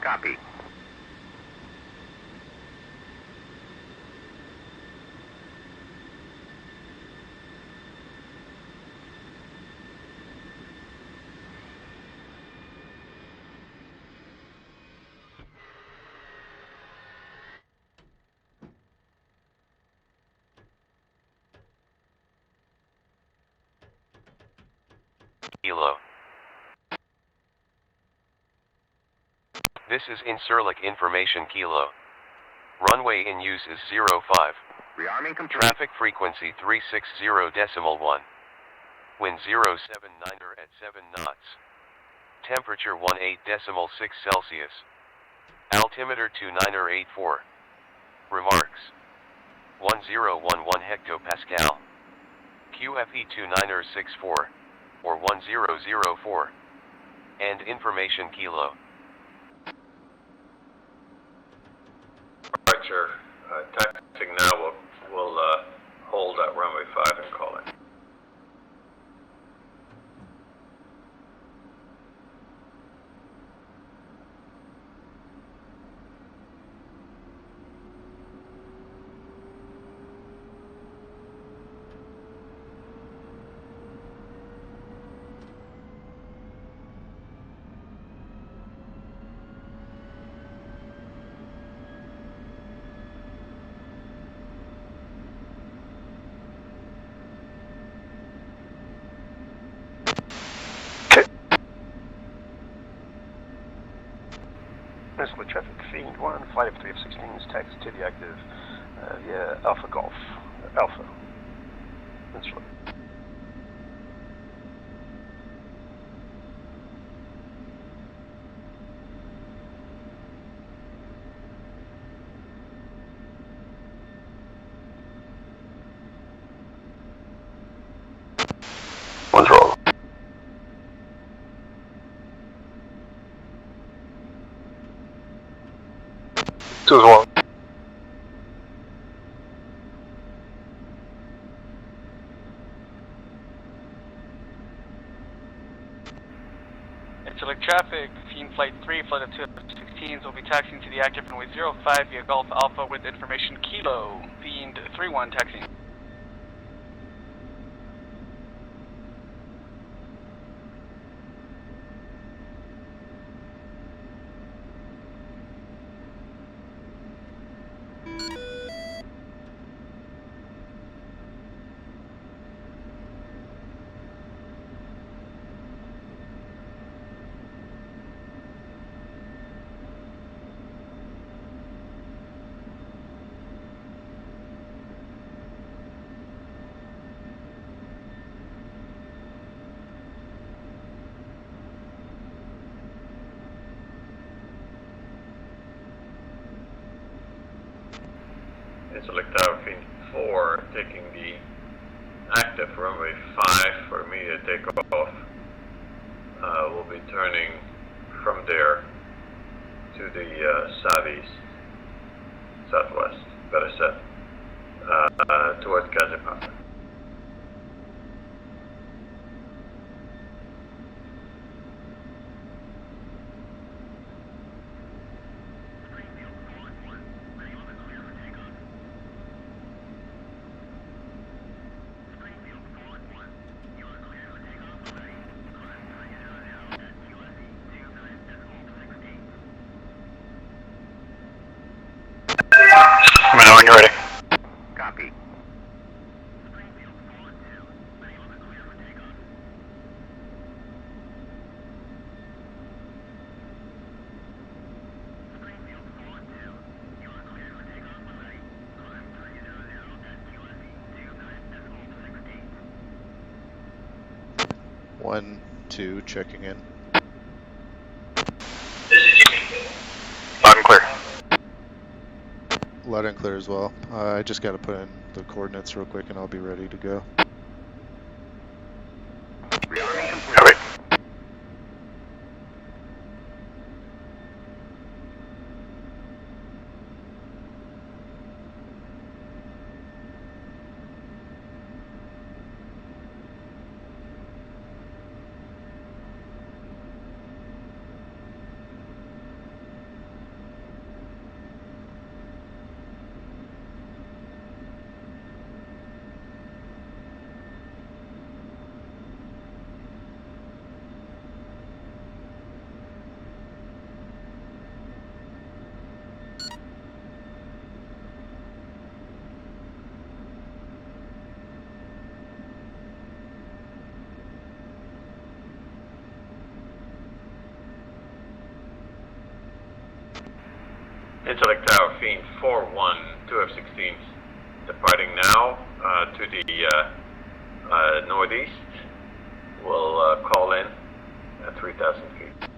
Copy. Kilo. This is Incirlik information Kilo. Runway in use is 05. Rearming complete. Traffic frequency 360.1. Wind 079er at 7 knots. Temperature 18.6 Celsius. Altimeter 2984. Remarks. 1011 hectopascal. QFE 2964. Or 1004. And information Kilo. Roger. Taxiing now. We'll hold at runway 5 and call it. Principal traffic, Fiend 1, flight of 3 F-16 is taxi to the active via Alpha Golf. Alpha. That's right. One's roll. Two as well. Incirlik traffic, Fiend Flight 3, flight of 2 F-16s will be taxiing to the active runway 05 via Golf Alpha with information Kilo, Fiend 3-1 taxiing. Incirlik Tower Fiend 4 taking the active runway 5 for immediate takeoff. We'll be turning from there to the southeast, southwest, better said, towards Kazipata. Let me know when you're ready. Copy. One, two, checking in. Loud and clear. Loud and clear as well. I just got to put in the coordinates real quick and I'll be ready to go. Rearming complete. Copy. Intellect Tower, Fiend 4-1, 2 F-16s, departing now to the northeast. We'll call in at 3,000 feet.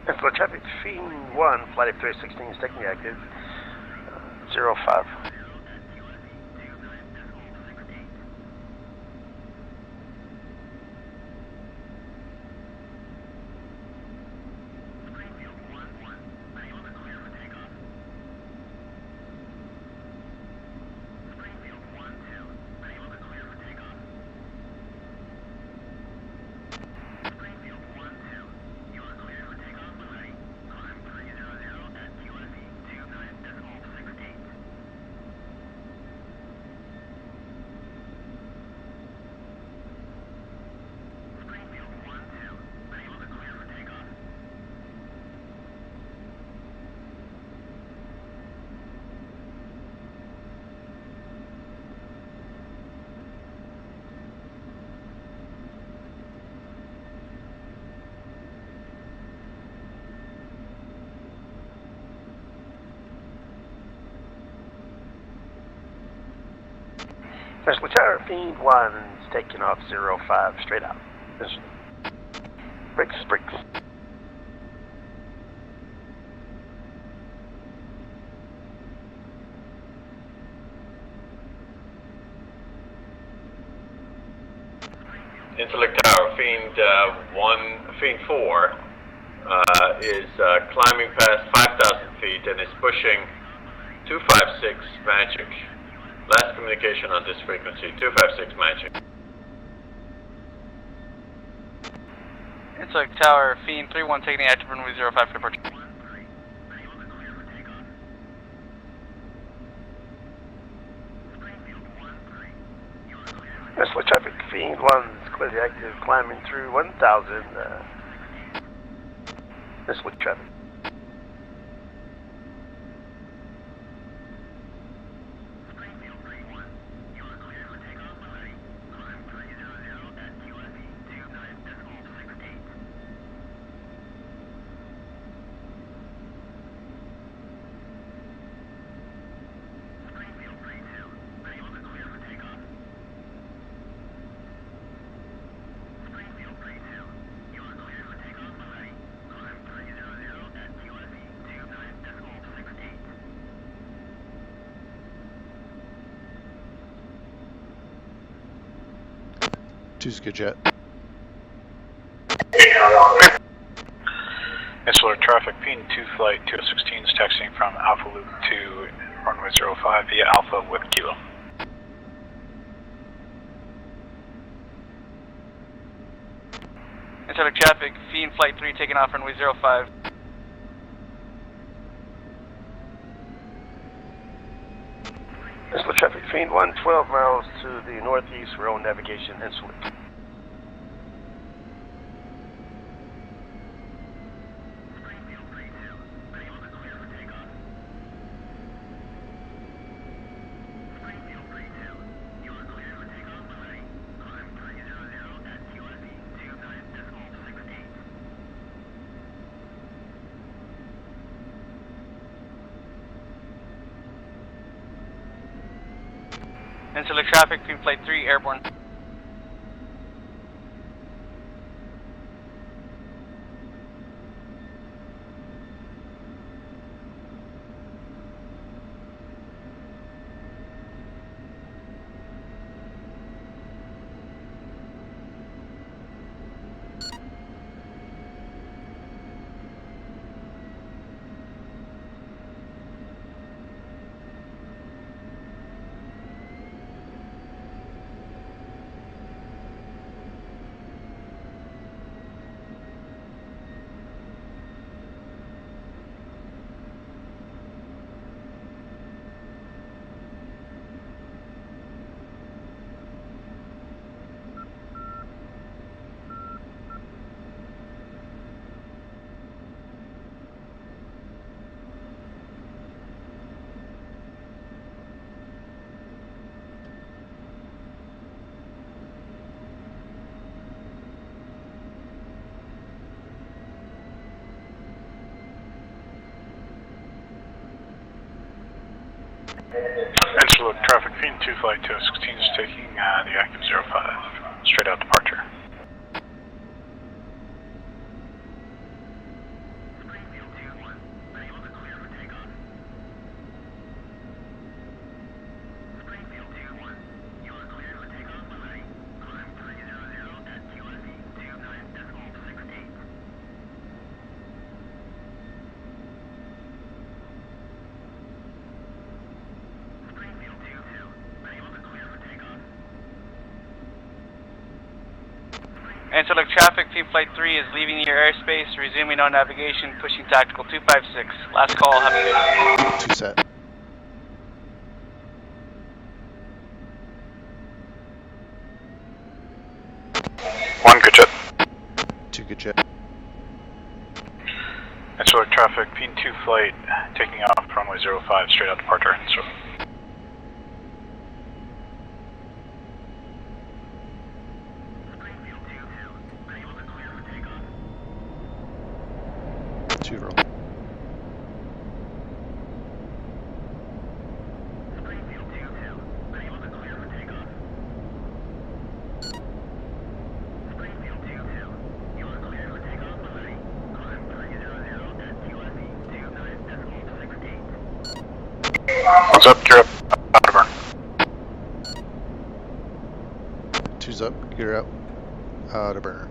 Inflow traffic, Fiend 1, flight F-316 is taking active, 05. Special Tower, Fiend 1 is taking off 05, straight out. Brakes. Intellect Tower, Fiend 4 is climbing past 5,000 feet and is pushing 256 Magic. Last communication on this frequency, 256 Magic. Intellect Tower, Fiend 3-1 taking the active runway 05 for departure. Special traffic, Fiend 1 is clearly active, climbing through 1,000. Special traffic. Two's good jet. Insular traffic, Fiend 2 flight 2 F-16s taxiing from Alpha Loop to runway 05 via Alpha with Kilo. Intellect traffic, Fiend flight 3 taking off runway 05. Insular traffic, Fiend 1, 12 miles to the northeast, we're on navigation insular. Insular traffic, Fiend flight 3 airborne. Interloop traffic, Fiend 2 flight 216 is taking the active 05, straight out departure. Antelope traffic, Team Flight 3 is leaving your airspace, resuming on navigation, pushing tactical 256. Last call, have a good day. 2 set. One good jet. 2 good jet. Interloop traffic, Fiend 2 flight taking off runway 05, straight out departure. So. Roll. What's up? You're up. Out of burn. 2's up, you're out. Out of burner.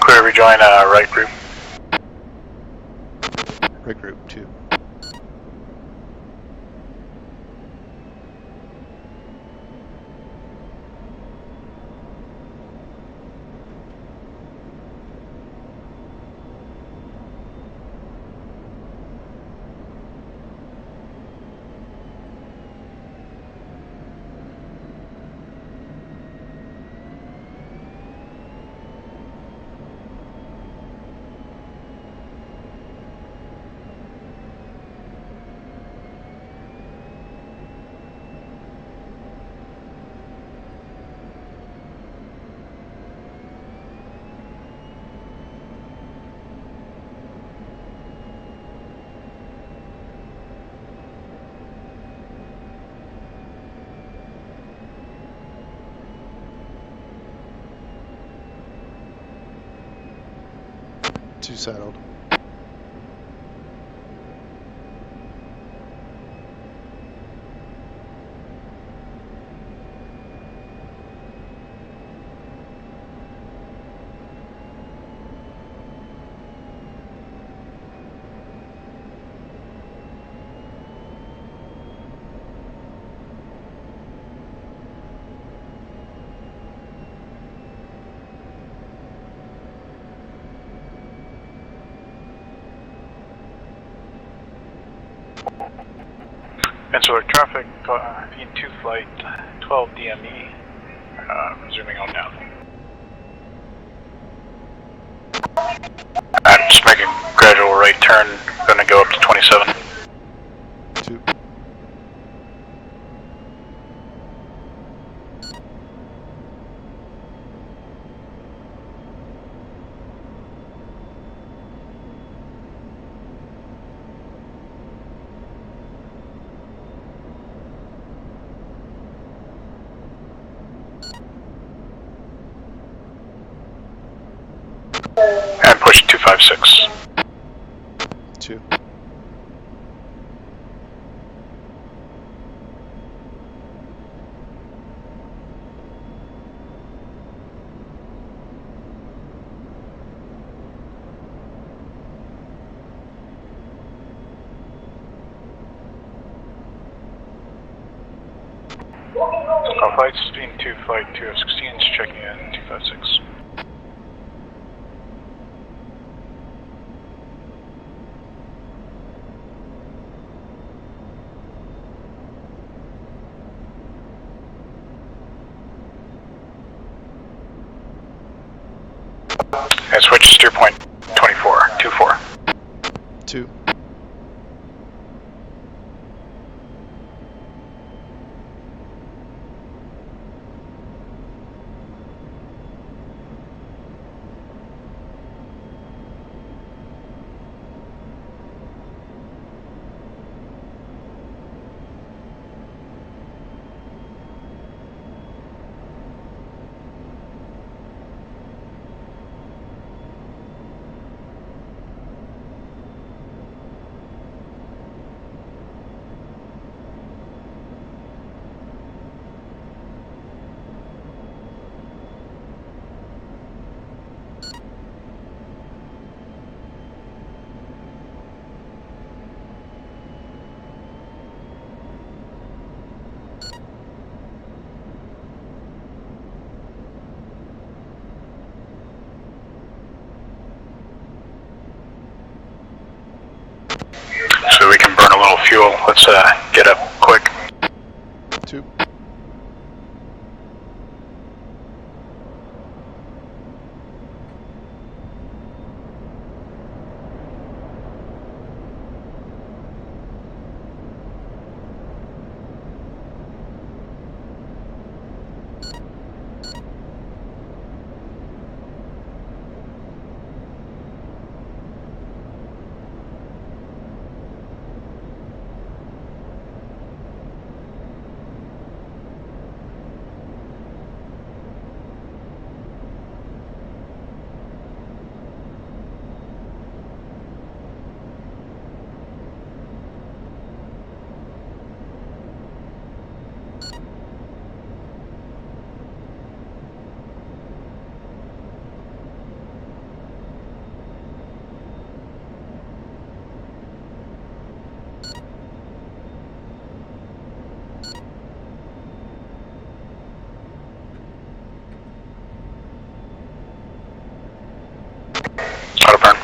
Clear rejoin right group. Right group, 2. Two settled. Peninsular traffic, Fiend 2 flight 12 DME, resuming on now. I'm just making a gradual right turn, gonna go up to 27. 2. And push 256. 2. Flight Fiend 2 flight 216 is checking in 256. And switch steer point 24, 24. 2. refuel. Let's get up quick. 2. Auto burn.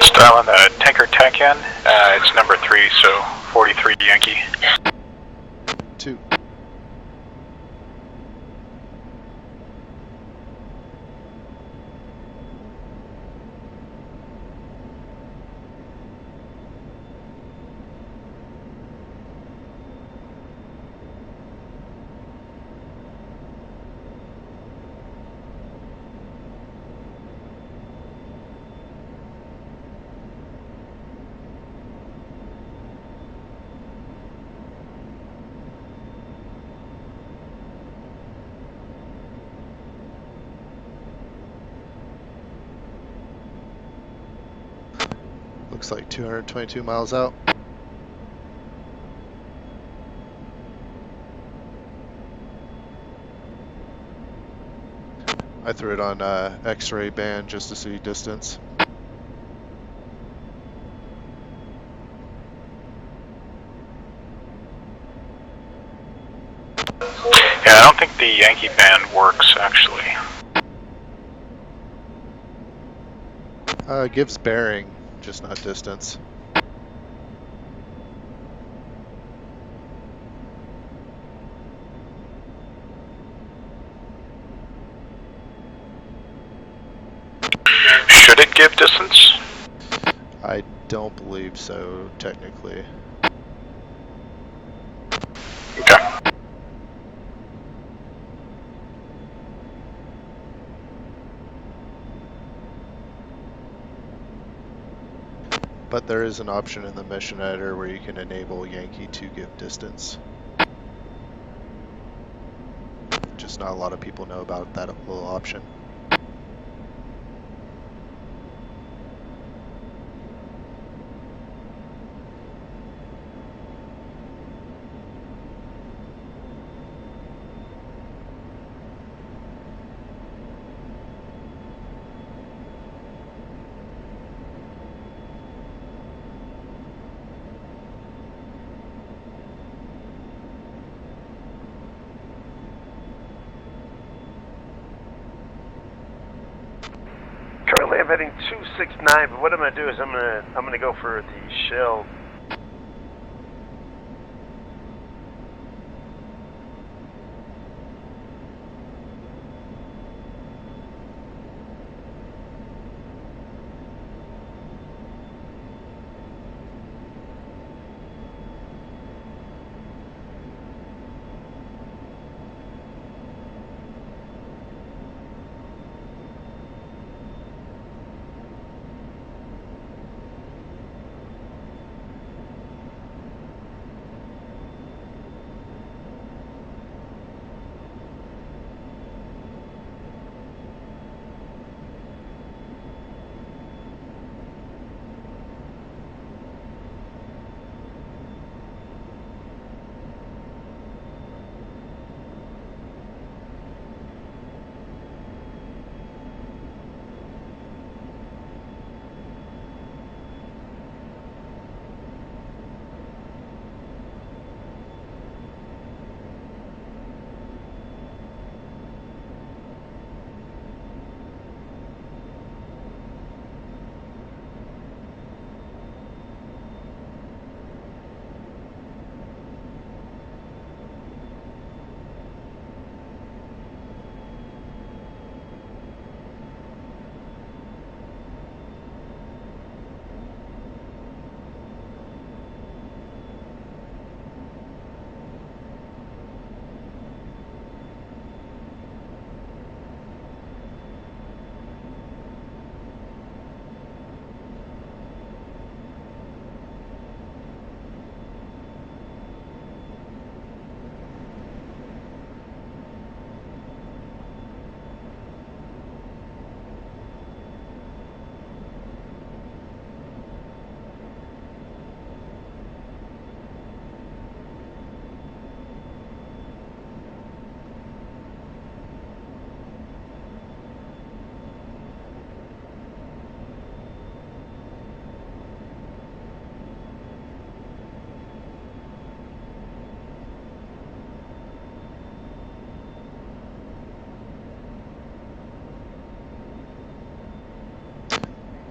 Style on the tanker tech end. It's number 3, so 43 Yankee. 2. Looks like 222 miles out. I threw it on X-ray band just to see distance. Yeah, I don't think the Yankee band works actually. Gives bearing, just not distance. Should it give distance? I don't believe so, technically. Okay. But there is an option in the mission editor where you can enable Yankee to give distance. Just not a lot of people know about that little option. Currently I'm heading 269, but what I'm going to do is I'm going to go for the shell.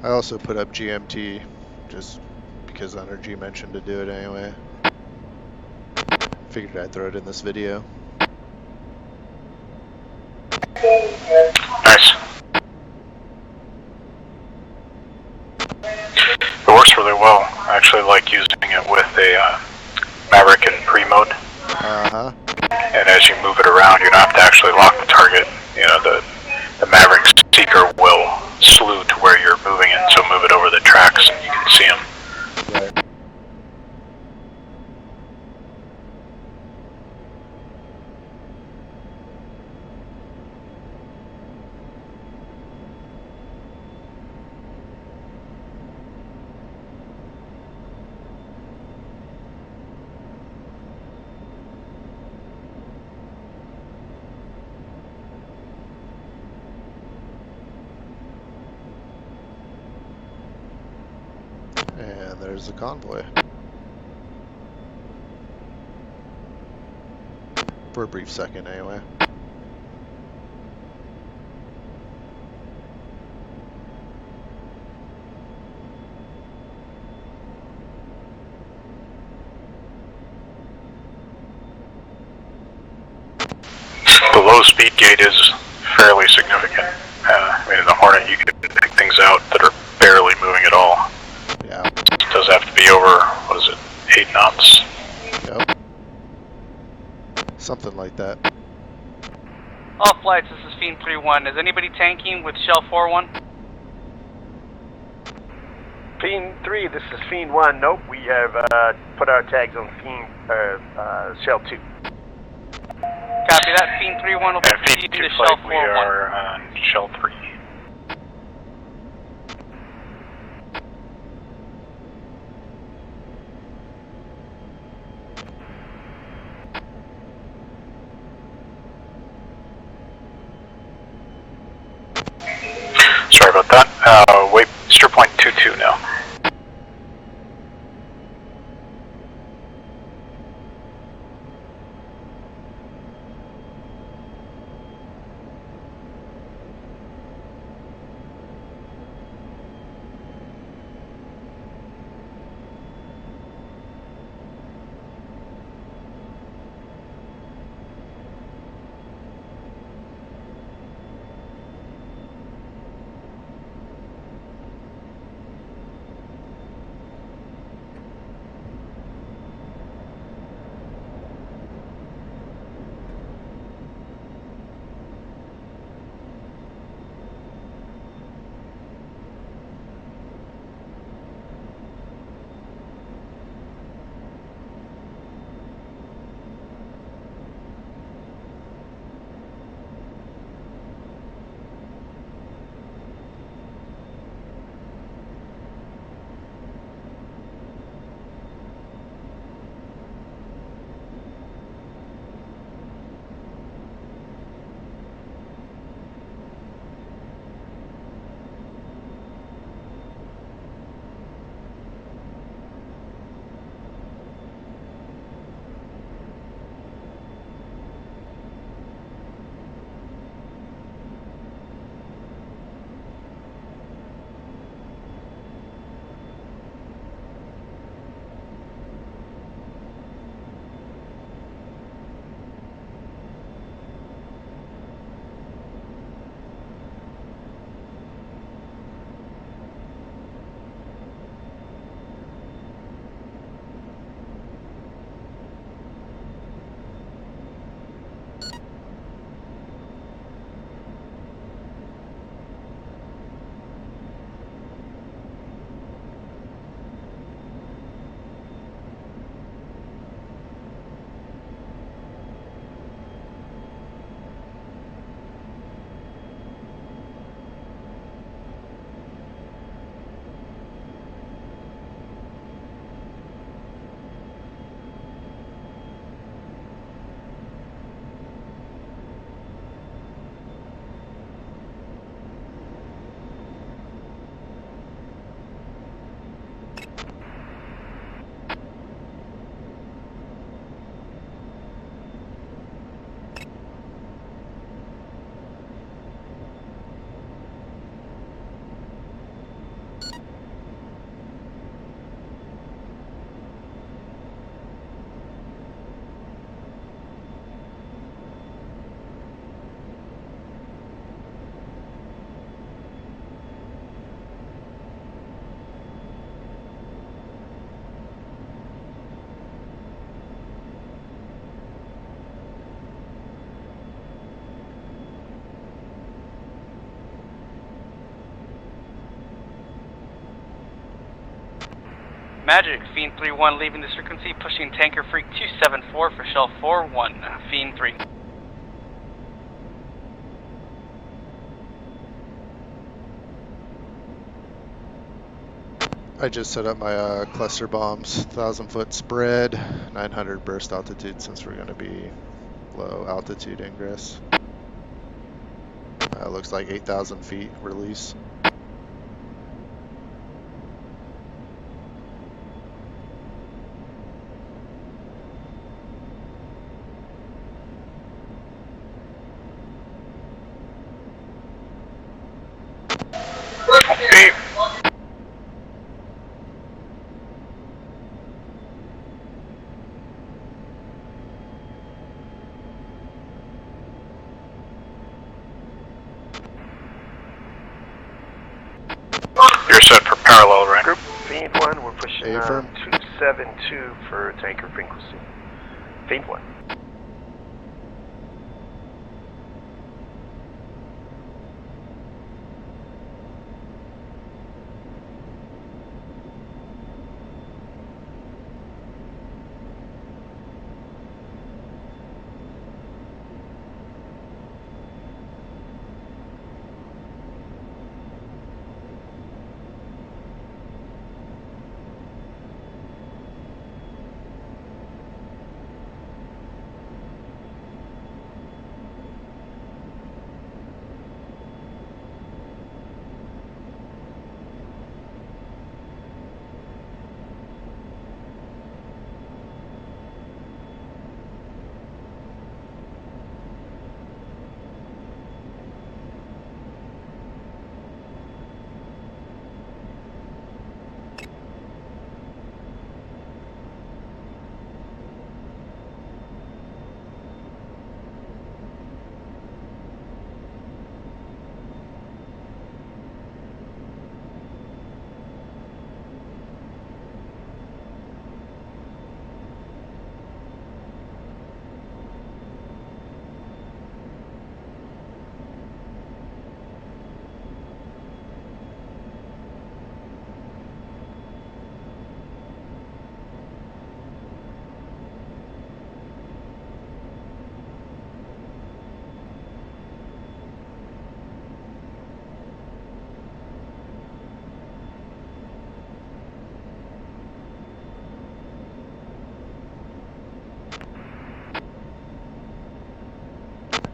I also put up GMT just because Energy mentioned to do it anyway. Figured I'd throw it in this video. Nice. It works really well. I actually like using it with a Maverick in pre-mode. Uh-huh. And as you move it around, you don't have to actually lock the target. You know, the Maverick seeker will slew to where you're moving it, so move it over the tracks and you can see them. Right. And there's the convoy. For a brief second, anyway. The low speed gate is fairly significant. I mean, in the Hornet you can pick things out that are barely moving at all. Yeah. It does have to be over, what is it, 8 knots? Yep. Something like that. All flights, this is Fiend 3-1. Is anybody tanking with Shell 4-1? Fiend 3, this is Fiend 1. Nope, we have put our tags on Fiend Shell 2. Copy that. Fiend 3-1 will And proceed Fiend to 2 Shell flight, 4-1. we are on Shell 3. Sorry about that. Wait, steer point 22 now. Magic, Fiend 3-1 leaving this frequency, pushing Tanker Freak 274 for Shell 4-1, Fiend 3. I just set up my cluster bombs, 1,000-foot spread, 900 burst altitude since we're going to be low altitude ingress. Looks like 8,000 feet release. Beep. You're set for parallel, right? Group Fiend 1, we're pushing Affirm. 272 for tanker frequency. Fiend 1.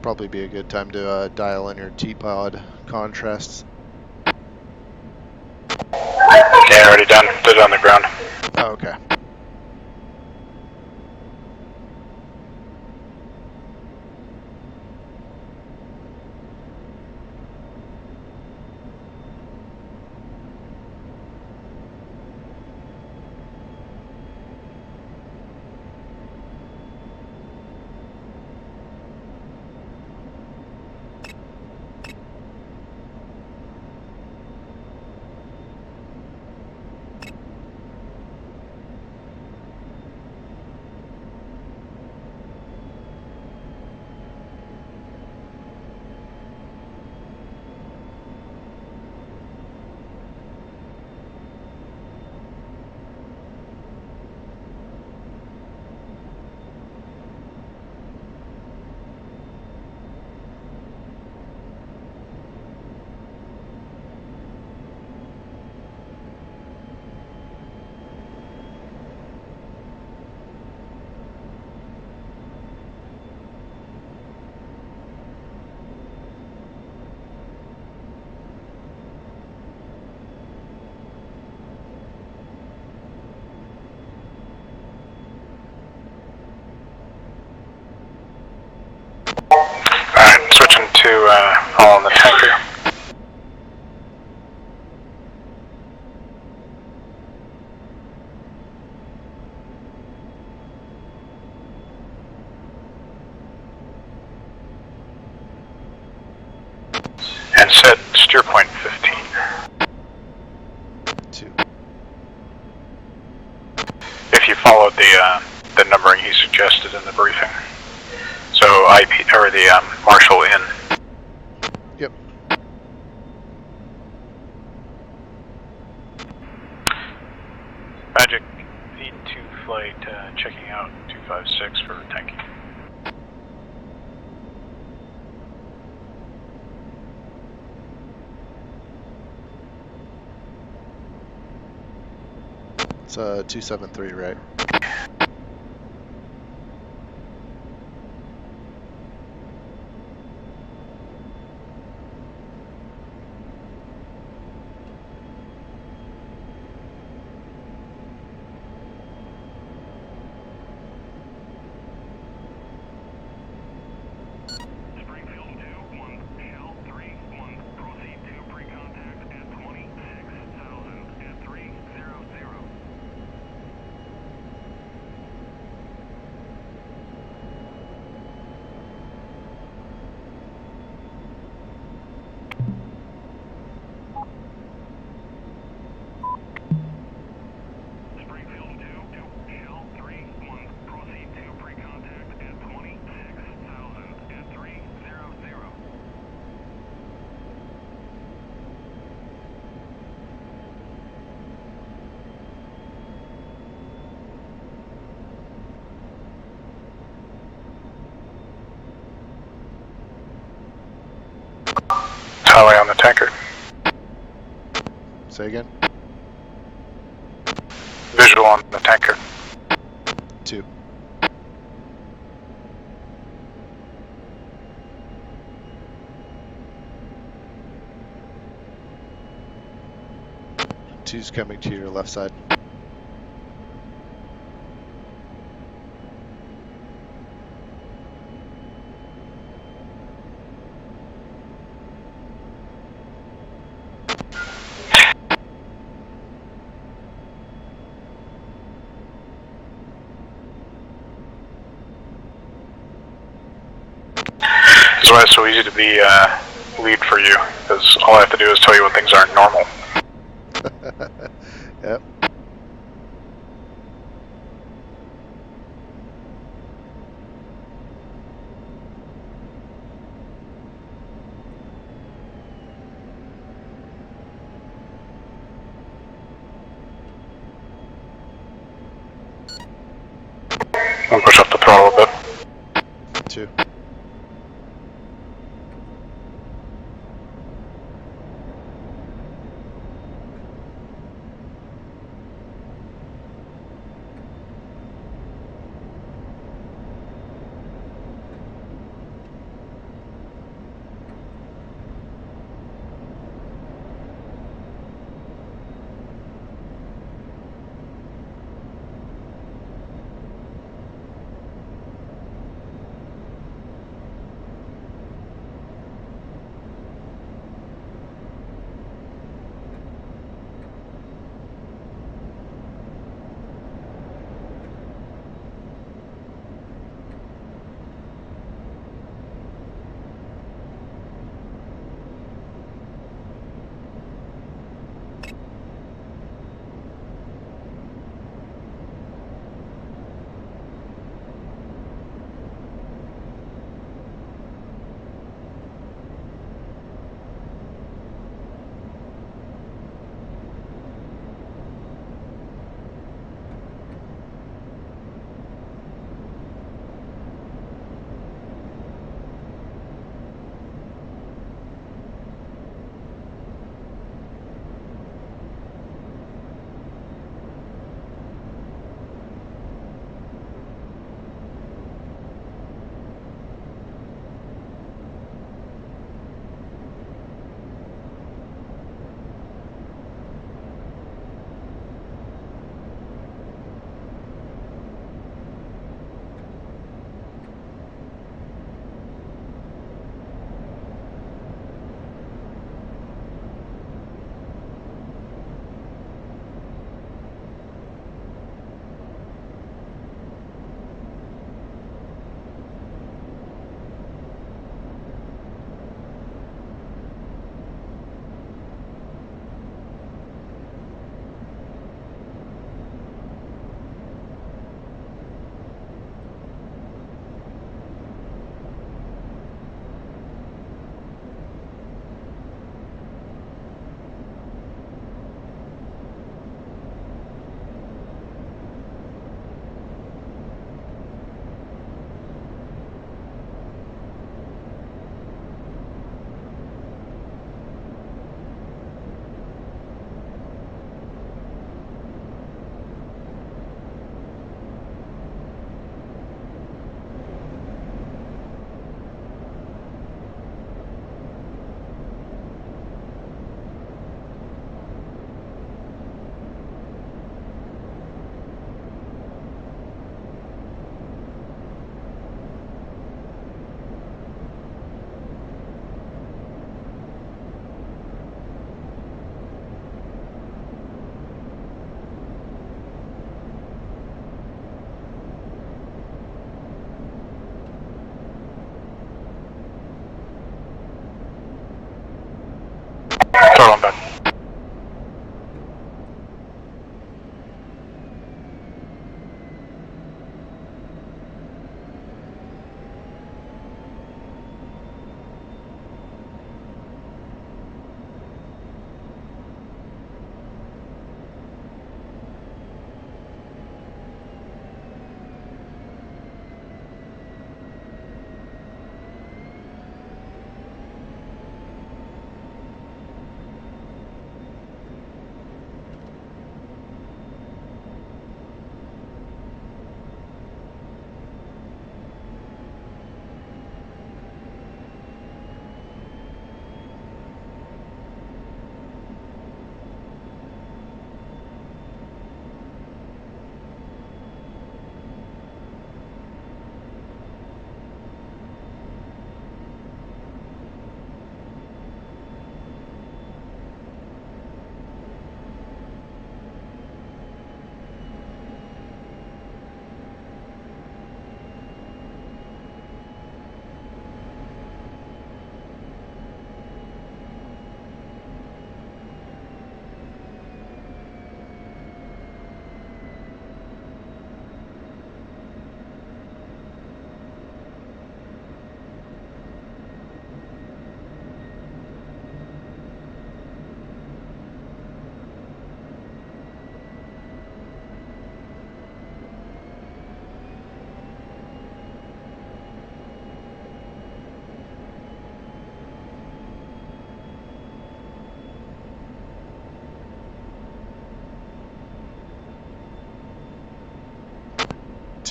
Probably be a good time to dial in your TPod contrasts. Yeah, already done. Did it on the ground. Oh, okay. Alright, switching to following the tanker. And set steer point 15. 2. If you followed the numbering he suggested in the briefing. So IP or the Marshall in. Yep. Magic V2 flight checking out 256 for tanking. It's 273, right? Tally on the tanker. Say again? Visual on the tanker. 2. Two's coming to your left side. That's why it's so easy to be lead for you, because all I have to do is tell you when things aren't normal. Yep. I'll push up the throttle a bit. 2.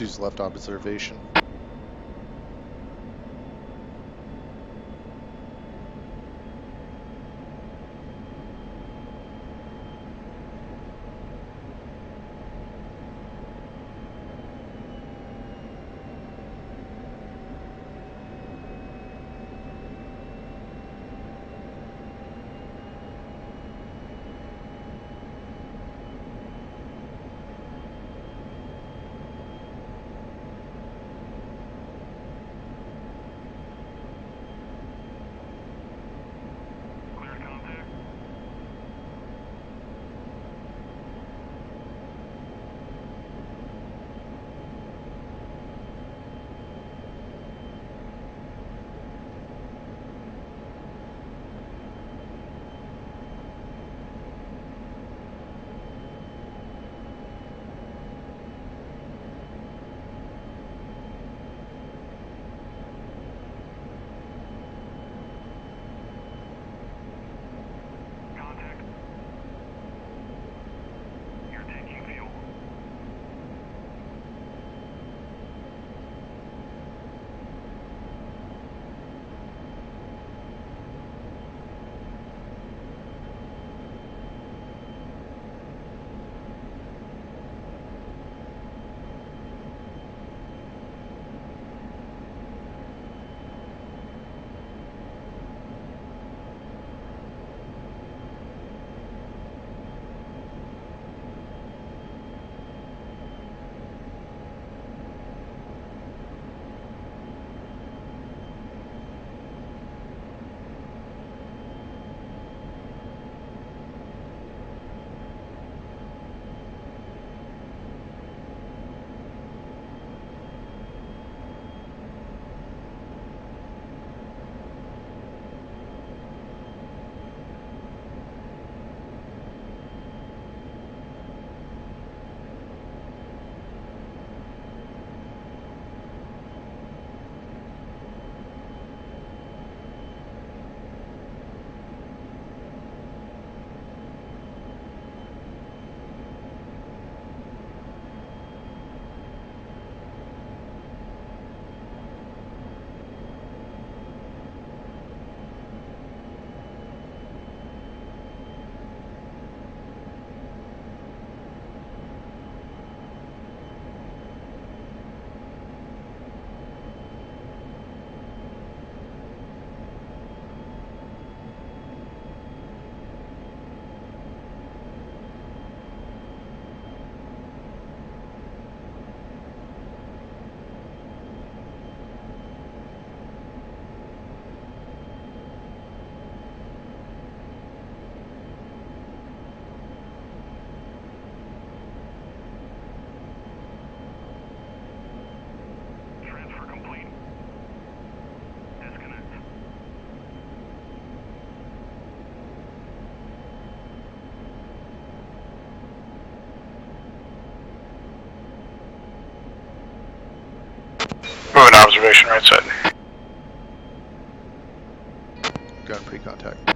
use left observation. Moving observation right side. Gun pre-contact.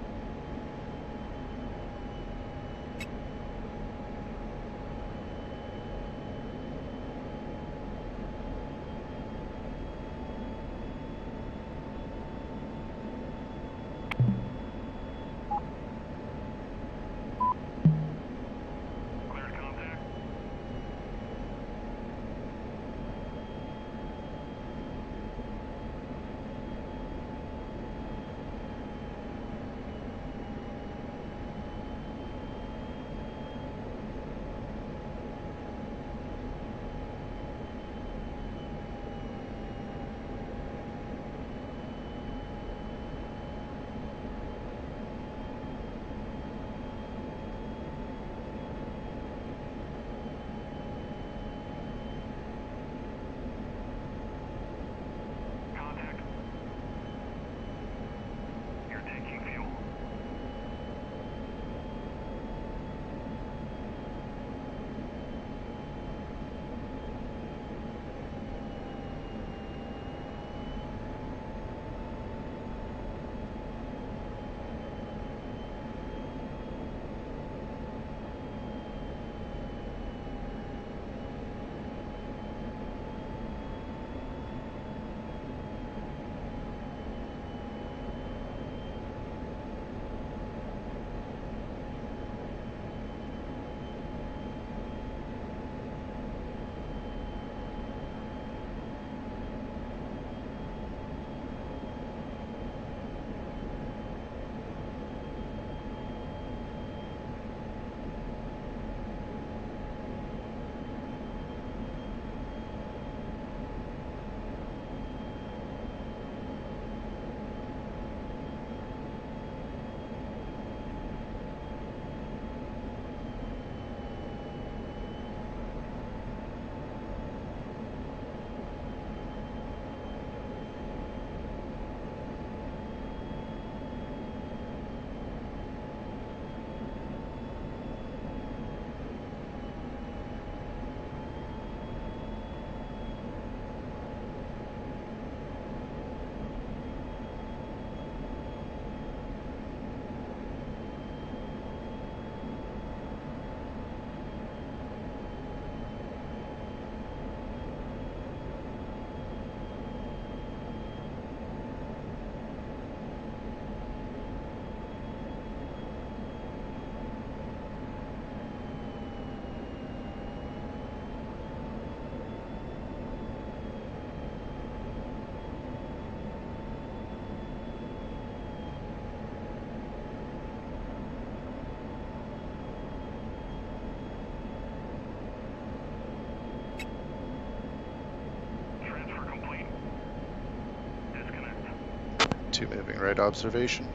2 moving right observation.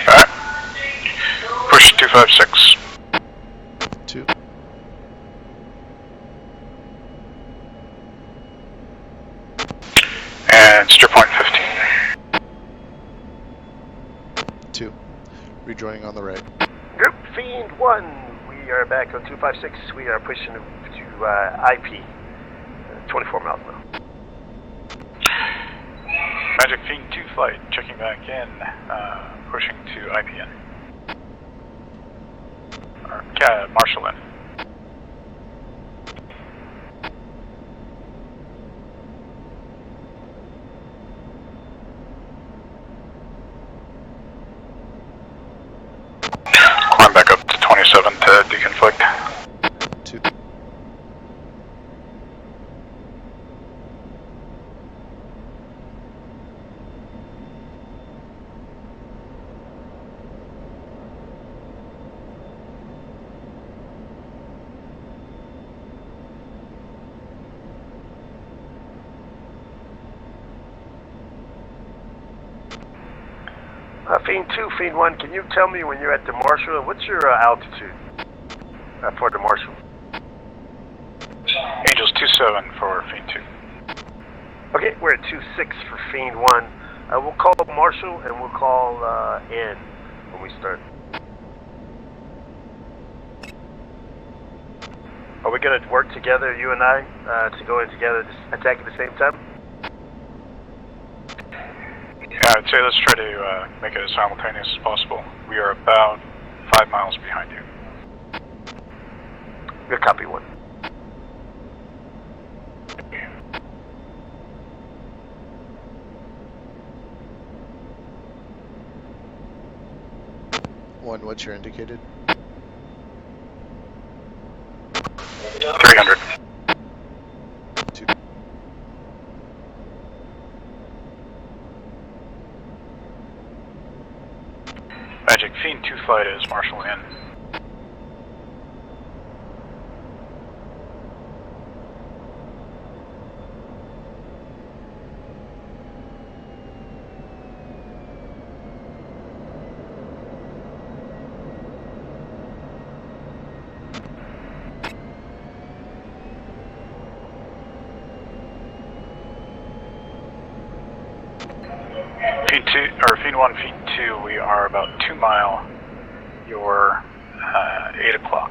Alright. Push 256. 2. And steer point 15. 2. Rejoining on the right. Group Fiend 1, we are back on 256. We are pushing to IP, 24 miles now. Magic Fiend 2 flight, checking back in, pushing to IPN. Or, Marshall in. Climb back up to 27 to deconflict. 2. Fiend 2, Fiend 1, can you tell me when you're at the Marshall, what's your altitude for the Marshall? Angels 27 for Fiend 2. Okay, we're at 26 for Fiend 1. We'll call Marshall and we'll call in when we start. Are we going to work together, you and I, to go in together to attack at the same time? Yeah, I'd say let's try to make it as simultaneous as possible. We are about 5 miles behind you. Good copy, 1. One, what's your indicated? 300. 2. Magic Fiend 2 flight is Marshall in. Fiend 2, or Fiend 1, Fiend 2, we are about 2 mile. You're 8 o'clock.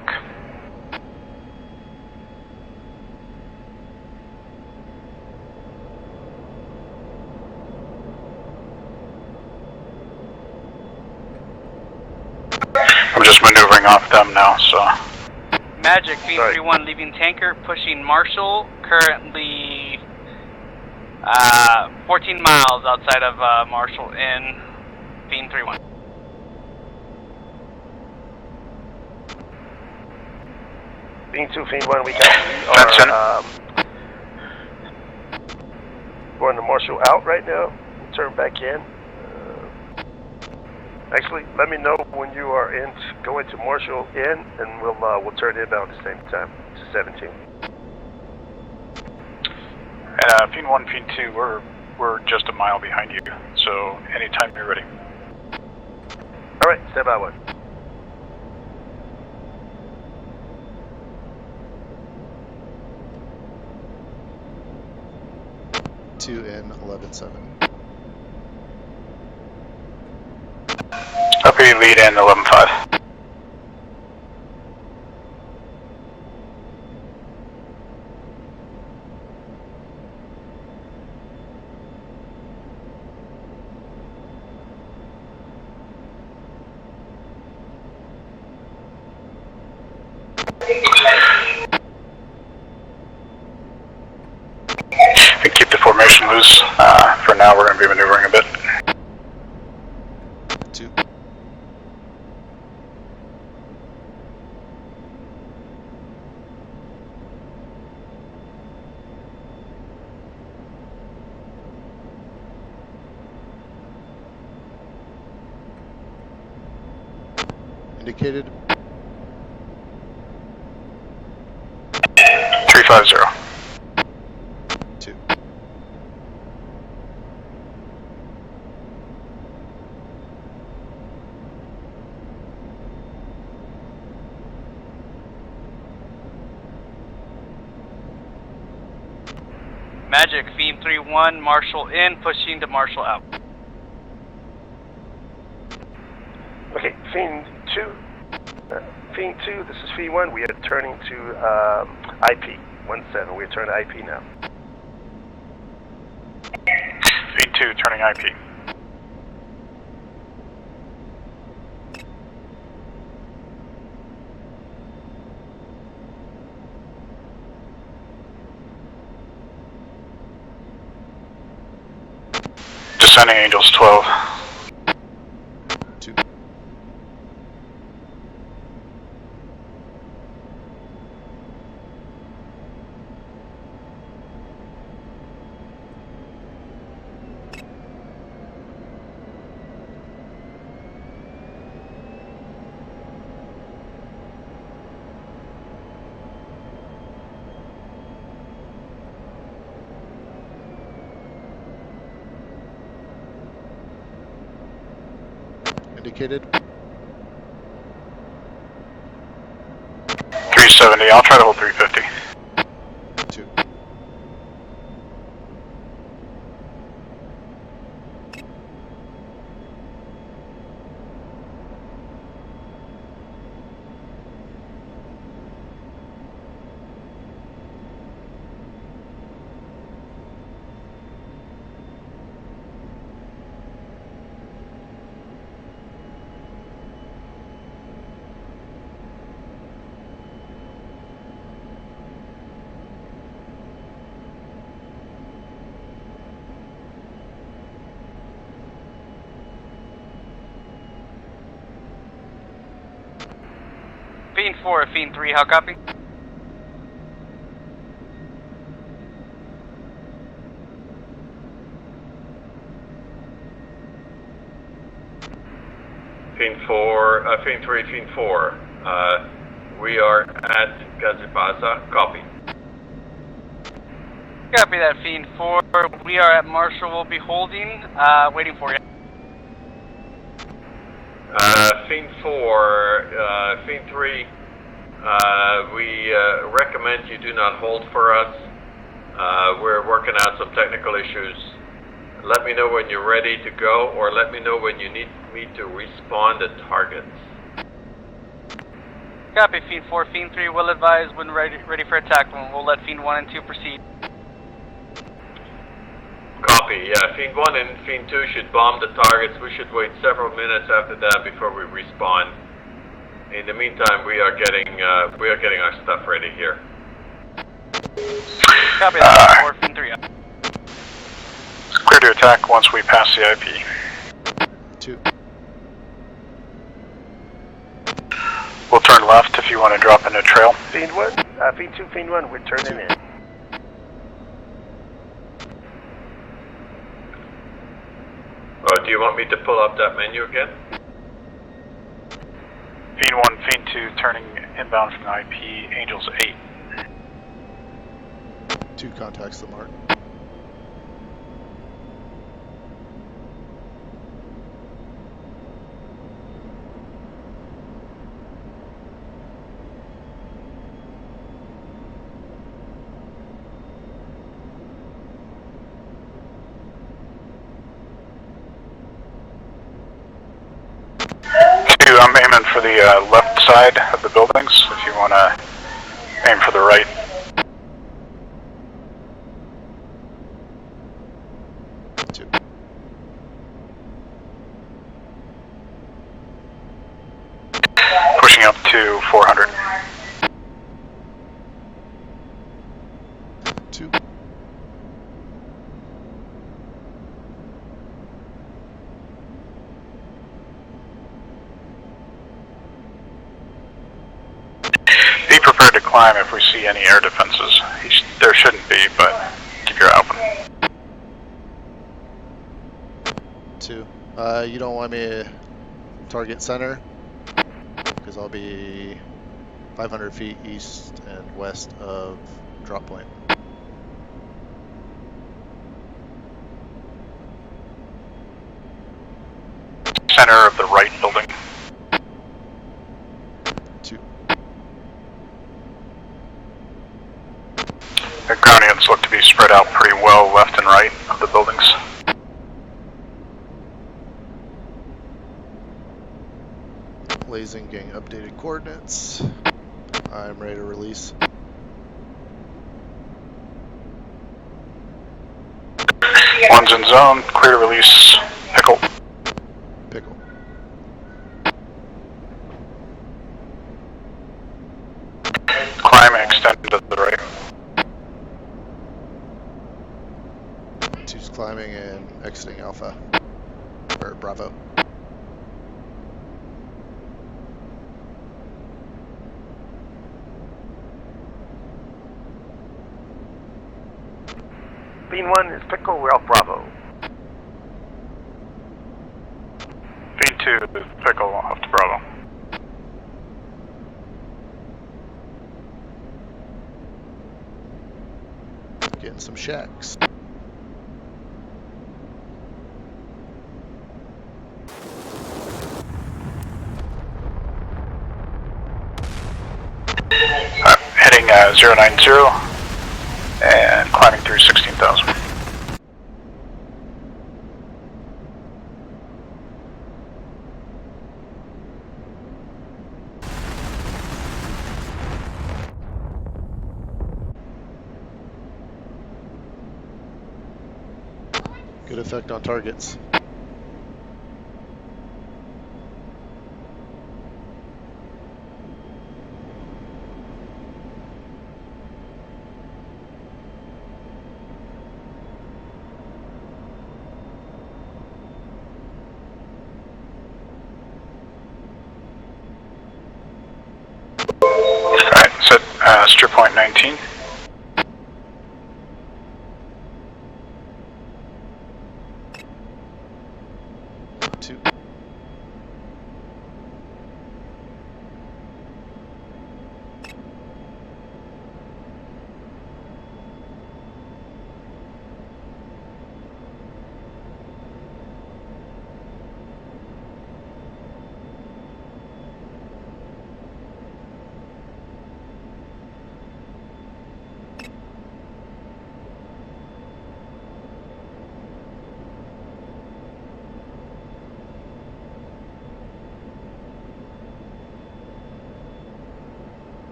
I'm just maneuvering off them now, so. Magic, Fiend 3-1 leaving tanker, pushing Marshall, currently 14 miles outside of Marshall in Fiend 3-1. Fiend 2, Fiend 1, we are going to Marshall out right now. Turn back in. Actually, let me know when you are in. Go into Marshall in, and we'll turn inbound at the same time. It's 17. And Fiend 1, Fiend 2, we're just a mile behind you. So anytime you're ready. All right, stand by 1. Two in 11-7. Copy, lead in 11-5. And keep the formation loose. For now, we're going to be maneuvering a bit. 2. Indicated. 350. 2. Magic, Fiend 3-1, Marshall in, pushing to Marshall out. Okay, Fiend 2. Fiend 2, this is Fiend 1. We are turning to IP 17. We're turning to IP now. Fiend 2, turning IP. Descending Angels 12. 2. Indicated. 370, I'll try to hold 350. 2. Fiend 4, Fiend 3, how copy? Fiend 3, Fiend 4. We are at Gazipaza. Copy. Copy that, Fiend 4. We are at Marshall. We'll be holding, waiting for you. Fiend 4, Fiend 3, we recommend you do not hold for us. We're working out some technical issues. Let me know when you're ready to go, or let me know when you need me to respawn the targets. Copy, Fiend 4, Fiend 3 will advise when ready for attack. We'll let Fiend 1 and 2 proceed. Copy, yeah. Fiend 1 and Fiend 2 should bomb the targets. We should wait several minutes after that before we respawn. In the meantime, we are getting our stuff ready here. Copy that, 4, Fiend 3. Clear to attack once we pass the IP. 2. We'll turn left if you want to drop into trail. Fiend 1, Fiend 2, Fiend 1, we're turning in. Do you want me to pull up that menu again? Fiend 1, Fiend 2, turning inbound from the IP, Angels 8. 2 contacts the mark. I'm aiming for the left side of the buildings, if you want to aim for the right. Pushing up to 400. 2. Be prepared to climb if we see any air defenses. There shouldn't be, but keep your eye open. 2. You don't want me to target center? because I'll be 500 feet east and west of drop point. Center of the right building. 2. The ground units look to be spread out pretty well left and right of the buildings. Blazing, getting updated coordinates. I'm ready to release. One's in zone, clear to release. Pickle. Pickle. Climb and extend to the right. 2's climbing and exiting Alpha. Or Bravo. Bean 1 is Pickle, we're off Bravo. Bean 2 is Pickle off to Bravo. Getting some shacks. Heading 090 and climbing through 16,000. Good effect on targets. Alright, set strip point 19.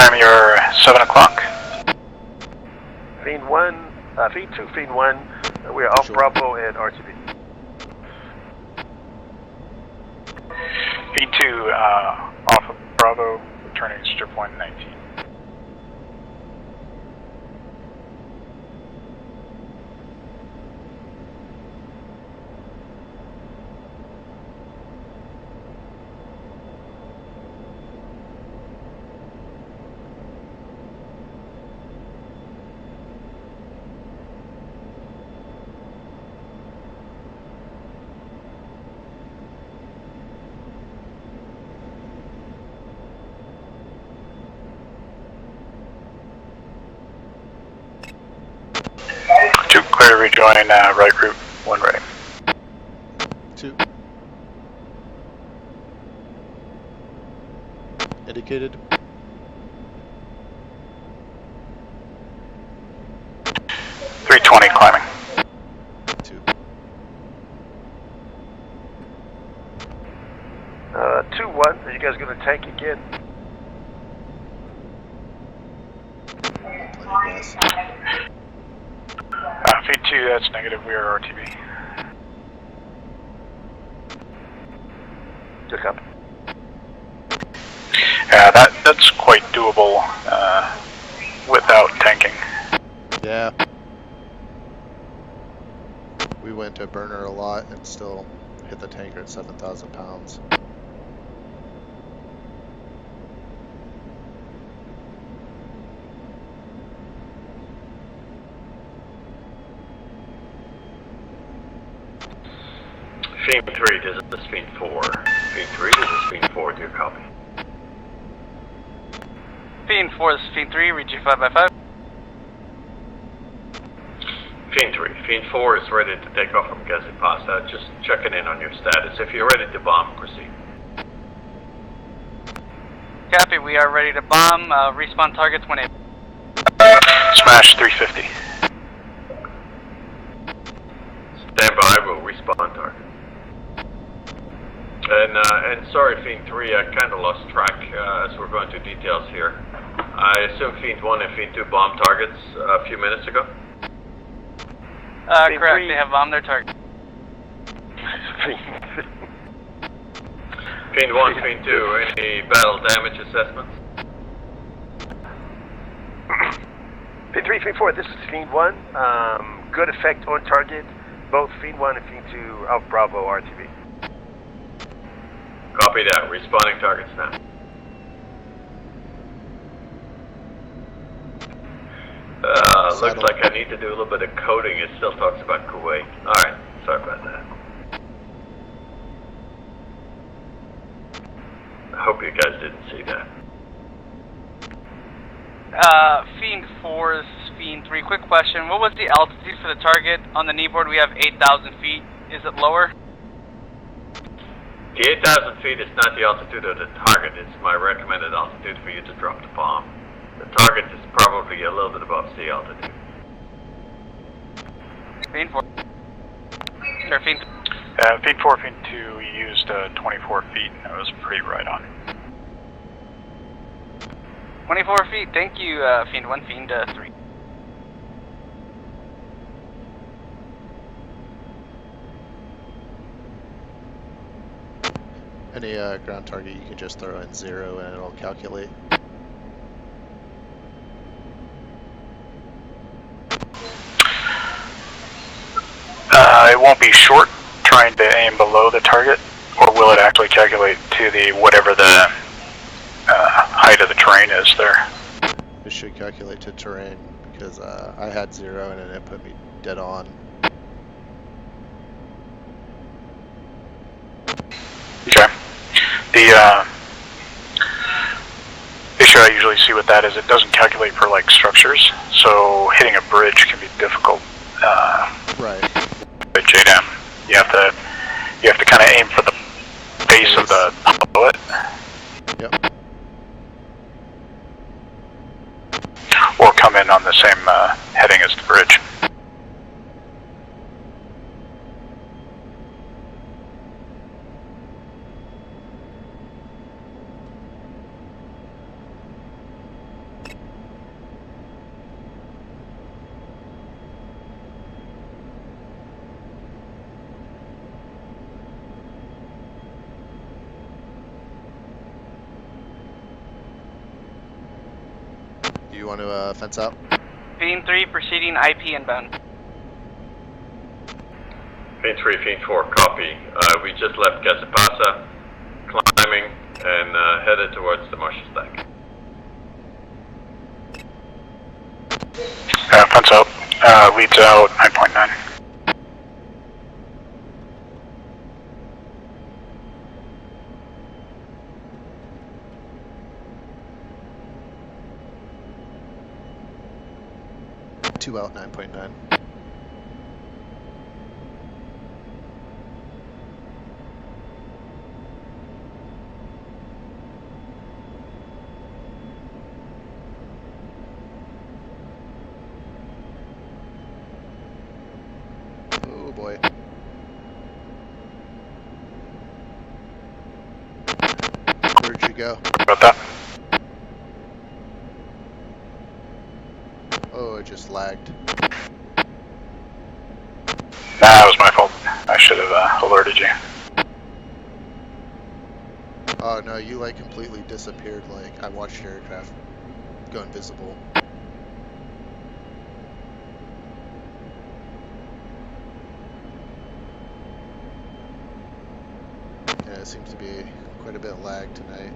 I'm your 7 o'clock. Fiend 1, Fiend 2, Fiend 1, we are off Sure. Bravo and RTB. Feed 2 off of Bravo, returning to strip point 19. Clear to rejoin right group, 1 ready. 2. Indicated. 320 climbing. 2. 2-1, are you guys going to tank again? Plenty of gas. Feed 2, that's negative, we are RTB. Good copy. Yeah, that's quite doable without tanking. Yeah. We went to burner a lot and still hit the tanker at 7,000 pounds. Fiend 3, this is Fiend 4. Fiend 3, this is Fiend 4, do you copy? Fiend 4, this is Fiend 3, read you 5x5. Fiend 3, Fiend 4 is ready to take off from Calibration. Just checking in on your status. If you're ready to bomb, proceed. Copy, we are ready to bomb. Respawn targets when able. Smash 350. Stand by, we'll respawn target. And sorry, Fiend 3, I kind of lost track as we're going through details here. I assume Fiend 1 and Fiend 2 bombed targets a few minutes ago? Correct, they have bombed their target. Fiend 1, Fiend 2, any battle damage assessments? Fiend 3, Fiend 4, this is Fiend 1. Good effect on target. Both Fiend 1 and Fiend 2 Alpha Bravo RTV. Copy that. Respawning targets now. Looks like I need to do a little bit of coding. It still talks about Kuwait. Alright, sorry about that. I hope you guys didn't see that. Fiend 4 is Fiend 3. Quick question. What was the altitude for the target? On the kneeboard we have 8,000 feet. Is it lower? The 8,000 feet is not the altitude of the target. It's my recommended altitude for you to drop the bomb. The target is probably a little bit above sea altitude. Fiend 4. Or Fiend Fiend 4, Fiend 2, you used 24 feet, and it was pretty right on. 24 feet. Thank you, Fiend 1, Fiend 3. Any ground target you can just throw in 0 and it'll calculate. It won't be short trying to aim below the target, or will it actually calculate to the whatever the height of the terrain is there? It should calculate to terrain because I had 0 and it put me dead on. Okay. The issue I usually see with that is it doesn't calculate for like structures, so hitting a bridge can be difficult. Right. With JDAM, you have to kind of aim for the base of the bullet. Yep. Or come in on the same heading as the bridge. You want to fence out? Fiend 3 proceeding IP inbound. Fiend 3, Fiend 4, copy. We just left Calibration, climbing, and headed towards the Marshall Stack. Fence out. Leads out 9.9. Two out 9.9. Oh boy. Where'd you go? About that. Oh, it just lagged. That was my fault. I should have alerted you. Oh no, you like completely disappeared. Like I watched your aircraft go invisible. Yeah, it seems to be quite a bit of lag tonight.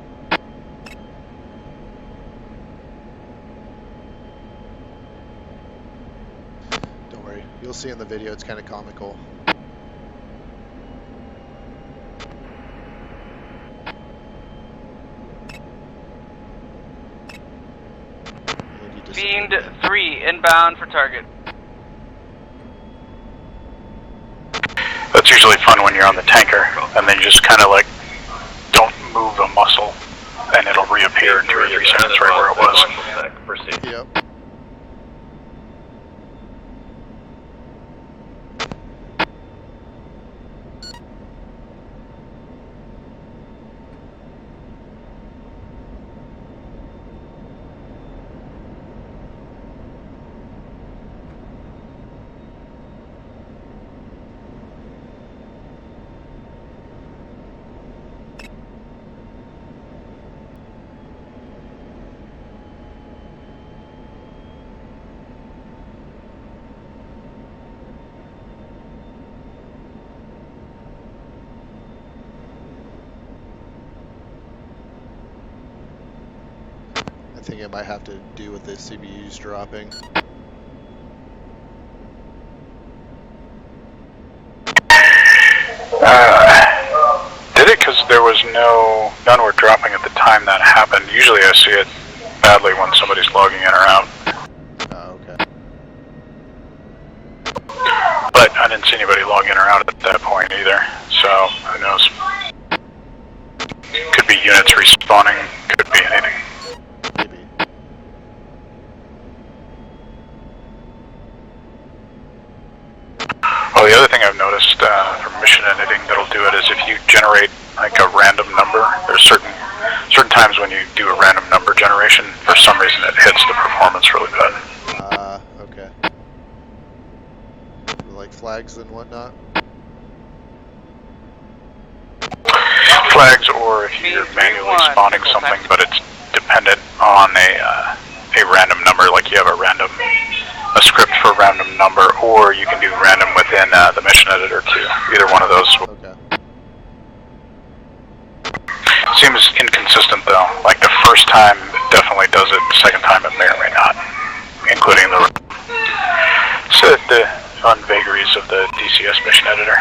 Don't worry, you'll see in the video, it's kind of comical. And you disappeared Fiend again. 3, inbound for target. That's usually fun when you're on the tanker, and then you just kind of like don't move a muscle, and it'll reappear in 2 or 3 seconds right where it was. Proceed. Yep. I think it might have to do with the CBUs dropping. Did it? Because there was none were dropping at the time that happened. Usually I see it badly when somebody's logging in or out. Oh, okay. But I didn't see anybody log in or out at that point either, so who knows. Could be units respawning, could be anything. Maybe. Well, the other thing I've noticed from mission editing that'll do it is if you generate like a random number, there's certain times when you do a random number generation, for some reason it hits the performance really bad. Okay. Like flags and whatnot? Flags, or if you're manually spawning something, but it's dependent on a random number, like you have a script for a random number, or you can do random within the mission editor too. Either one of those. Okay. Seems inconsistent though. Like the first time it definitely does it, the second time it may or may not, including the vagaries of the DCS mission editor.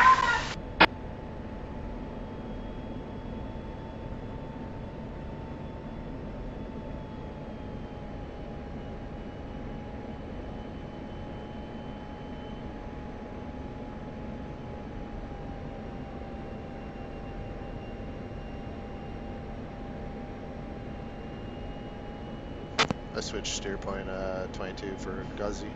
I switched steer point 22 for Guzzy.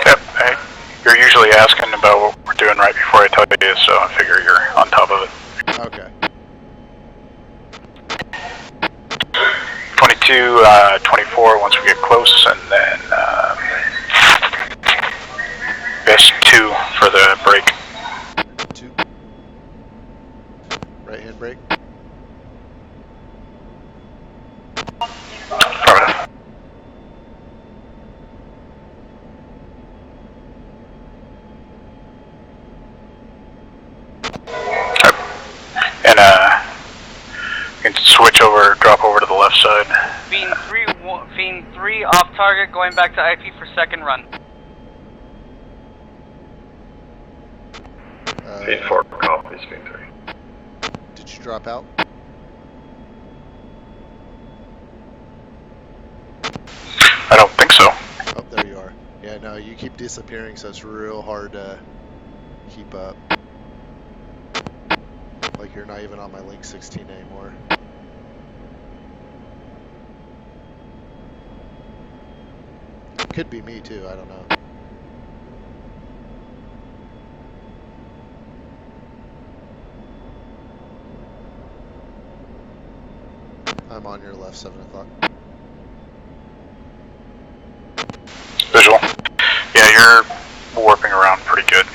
Yep, hey, you're usually asking about what we're doing right before I tell you, so I figure you're on top of it. Okay. 22, 24 once we get close, and then best 2 for the break. 2. Right hand brake. Affirmative. And you can switch over, drop over to the left side. Fiend 3 off target, going back to IP for second run. Fiend 4 copies, Fiend 3. Did you drop out? I don't think so. Oh, there you are. Yeah, no, you keep disappearing, so it's real hard to keep up. Like you're not even on my link 16 anymore. Could be me too, I don't know. I'm on your left, 7 o'clock. Visual. Yeah, you're warping around pretty good.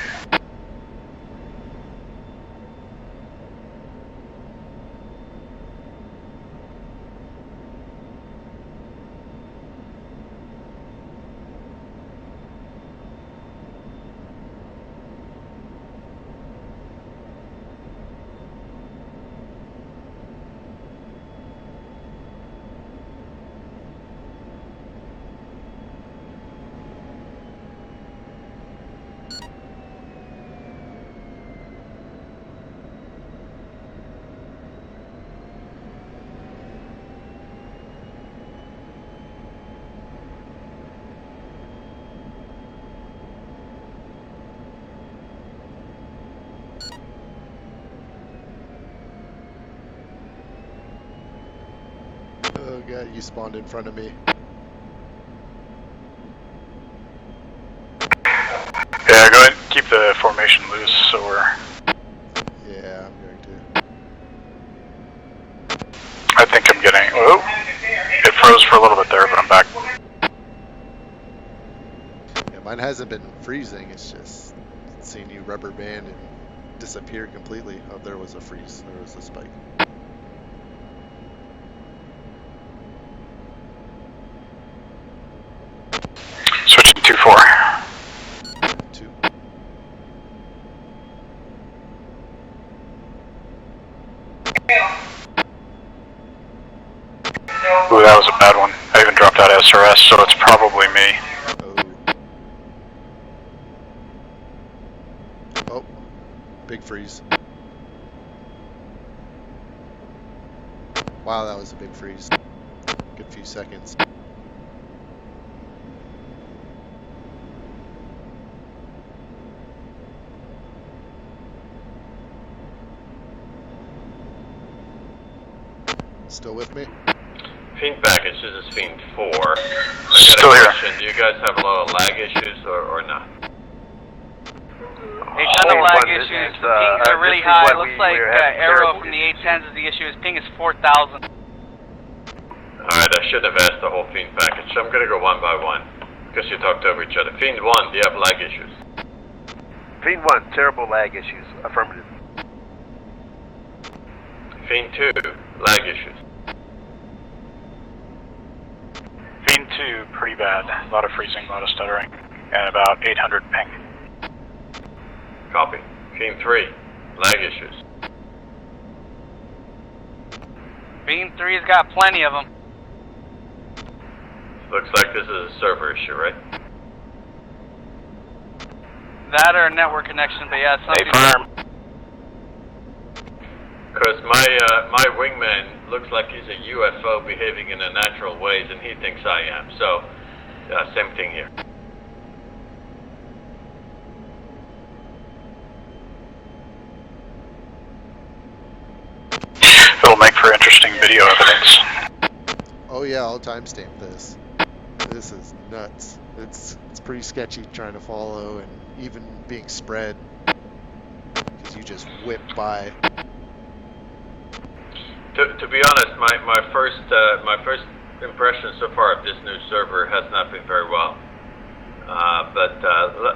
Oh god, you spawned in front of me. Yeah, go ahead and keep the formation loose so we're... Yeah, I'm going to. I think I'm getting... Oh, it froze for a little bit there, but I'm back. Yeah, mine hasn't been freezing, it's just seeing you rubber band and disappear completely. Oh, there was a freeze. There was a spike. Switching 2-4. 2. Ooh, that was a bad one. I even dropped out SRS, so it's probably me. Oh. Oh. Big freeze. Wow, that was a big freeze. Good few seconds. Still with me? Fiend package, this is Fiend 4. Still here. Do you guys have a lot of lag issues or not? A ton of lag issues. Pings are really high. Looks like Arrow from the 810s is the issue. His ping is 4,000. Alright, I should have asked the whole Fiend package. So I'm gonna go one by one, because you talked over each other. Fiend 1, do you have lag issues? Fiend 1, terrible lag issues. Affirmative. Fiend 2, lag issues. Fiend 2, pretty bad. A lot of freezing, a lot of stuttering, and about 800 ping. Copy. Fiend 3, lag issues. Fiend 3's got plenty of them. Looks like this is a server issue, right? That or a network connection, but yeah, something. Stay firm. Because my wingman looks like he's a UFO behaving in unnatural ways, and he thinks I am. So, same thing here. It'll make for interesting video evidence. Oh yeah, I'll timestamp this. This is nuts. It's pretty sketchy trying to follow and even being spread because you just whip by. To be honest, my first impression so far of this new server has not been very well. But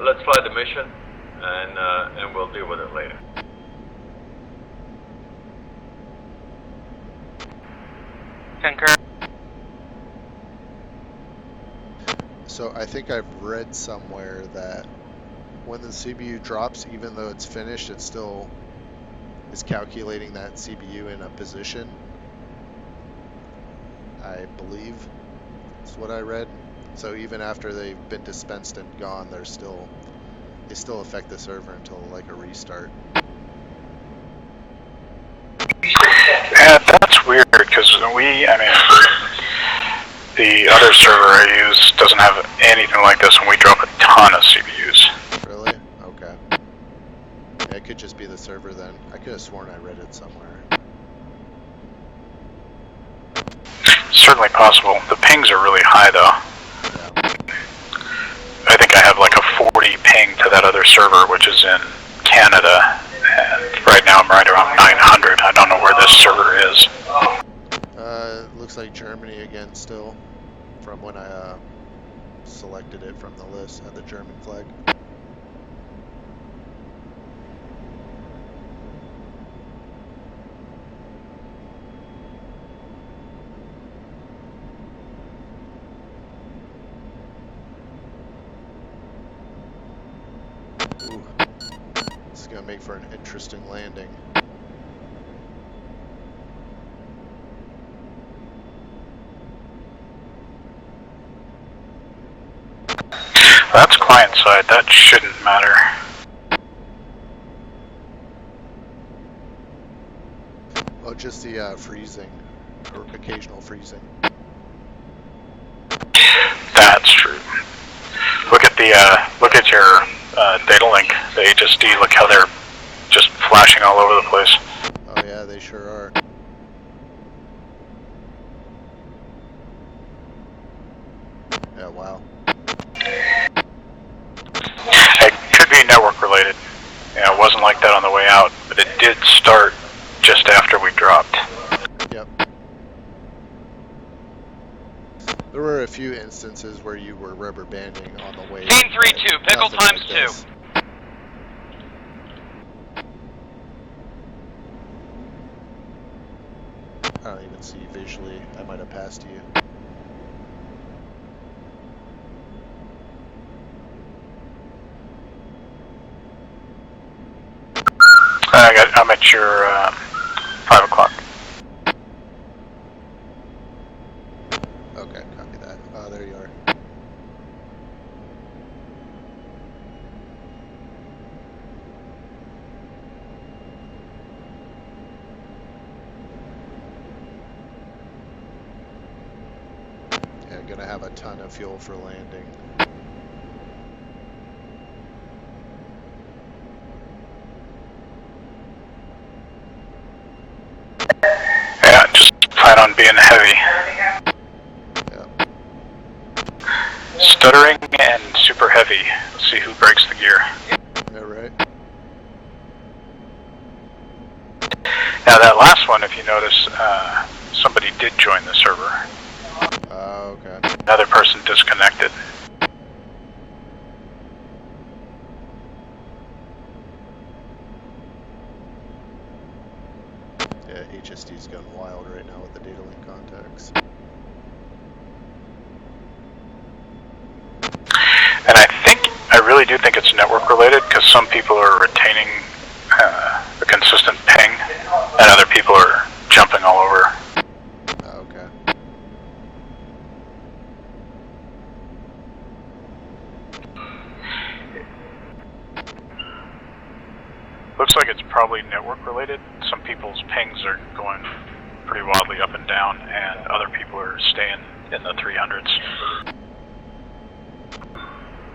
let's fly the mission, and we'll deal with it later. Concur. So I think I've read somewhere that when the CBU drops, even though it's finished, it still is calculating that CBU in a position. I believe that's what I read. So even after they've been dispensed and gone, they still affect the server until like a restart. Yeah, that's weird because the other server I use doesn't have anything like this, and we drop a ton of CBUs. Really? Okay. Yeah, it could just be the server then. I could have sworn I read it somewhere. Certainly possible. The pings are really high though. Yeah. I think I have like a 40 ping to that other server, which is in Canada, and right now I'm right around 900. I don't know where this server is. Looks like Germany again still, from when I selected it from the list, had the German flag. Ooh, this is gonna make for an interesting landing. That's client side, that shouldn't matter. Oh, just the freezing, or occasional freezing. That's true. Look at your data link, the HSD, look how they're just flashing all over the place. Oh yeah, they sure are. while. It could be network related. Yeah, it wasn't like that on the way out, but it did start just after we dropped. Yep. There were a few instances where you were rubber banding on the way. Scene 3-2, pickle Nothing times like 2. this. I don't even see visually. I might have passed you. I'm at your 5 o'clock. Okay, copy that. Oh, there you are. Yeah, gonna have a ton of fuel for landing. Yeah, just plan on being heavy. Yep. Stuttering and super heavy. Let's see who breaks the gear. Yeah, right. Now that last one, if you notice, somebody did join the server. Okay. Another person disconnected. Yeah, HSD's going wild right now with the data link contacts. And I really do think it's network related because some people are retaining a consistent ping and other people are jumping all over. Okay. Looks like it's probably network related. Some people's pings are going pretty wildly up and down and other people are staying in the 300s.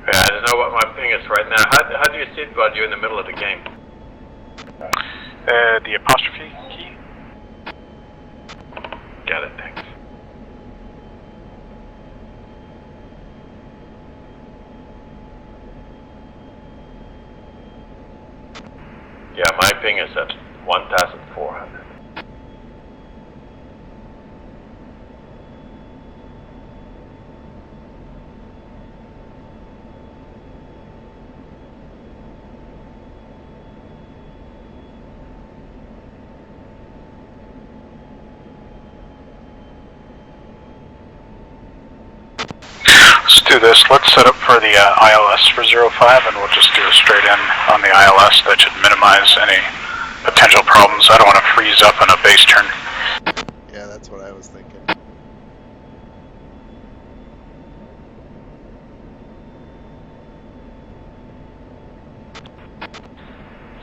Yeah, I don't know what my ping is right now. How do you see it while you're in the middle of the game? The apostrophe key? Got it, thanks. Yeah, my ping is at 1,400. Let's do this. Let's set up for the ILS for 05 and we'll just do a straight in on the ILS. That should minimize any potential problems. I don't want to freeze up on a base turn. Yeah, that's what I was thinking.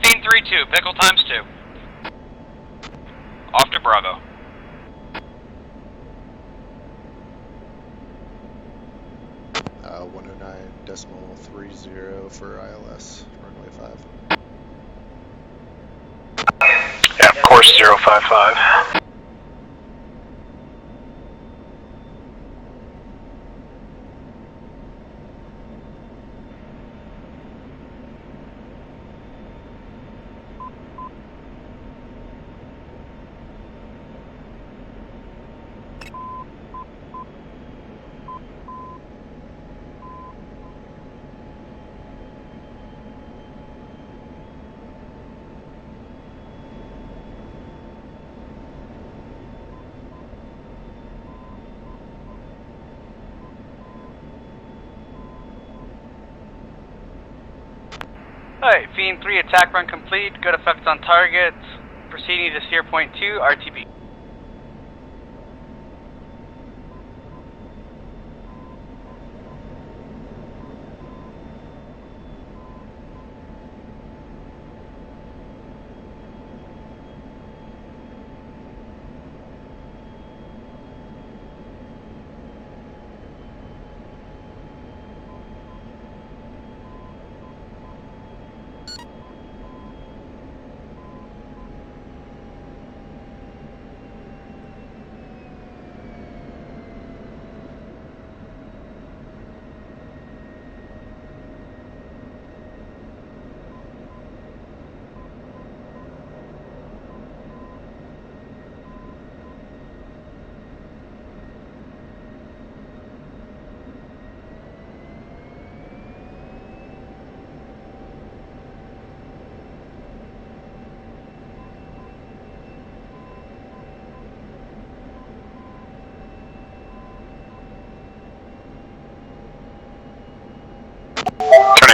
Scene 3-2, pickle times 2. Off to Bravo. Uh, 109.30 for ILS, runway 5. Yeah, course 055. Alright, Fiend 3 attack run complete, good effects on target, proceeding to steer point 2, RTB.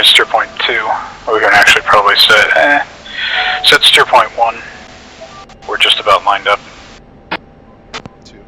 in steer point 2. We can actually probably set steer point 1. We're just about lined up. 2.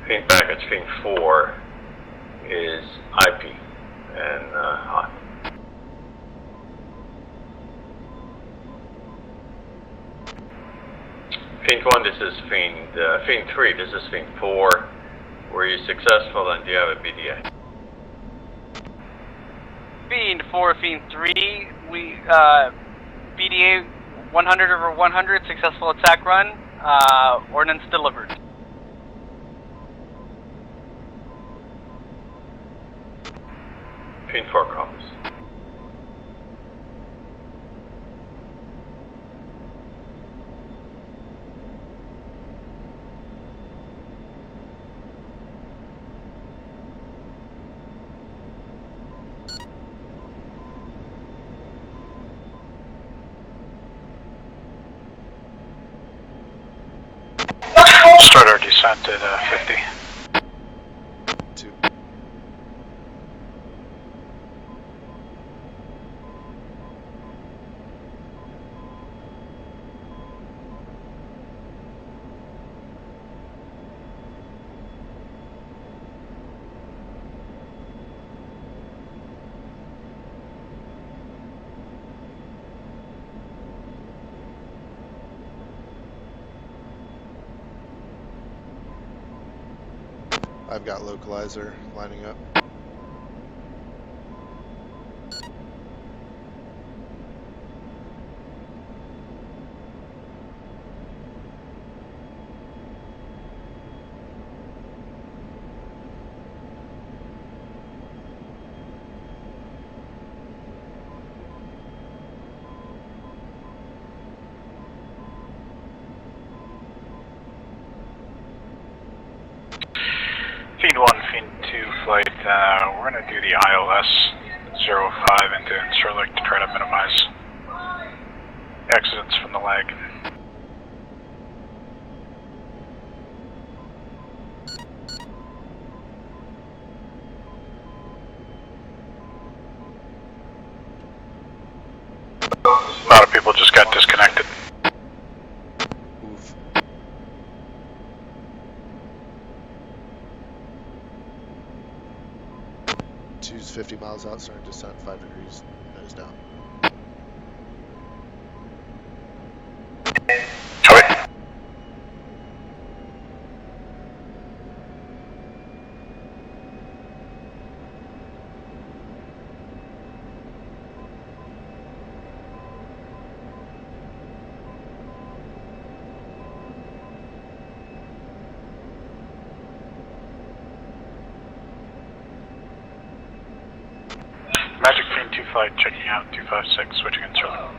Fin package, fin 4 is IP and hot. Fin 1, this is fin 3, this is fin 4. Were you successful and do you have a BDA? Fin 4, fin 3, we, BDA 100 over 100, successful attack run, ordnance delivered. Fin 4 comes. Start our descent at 50. 2. I've got localizer lining up. Fin 1, Fin 2 flight, we're going to do the ILS 05 into Incirlik to try to minimize accidents from the lag. A lot of people just got disconnected. Oof. Two's 50 miles out, starting descent, 5 degrees, nose down. Joey? Magic Fin 2 flight, checking out 256, switching in Incirlik.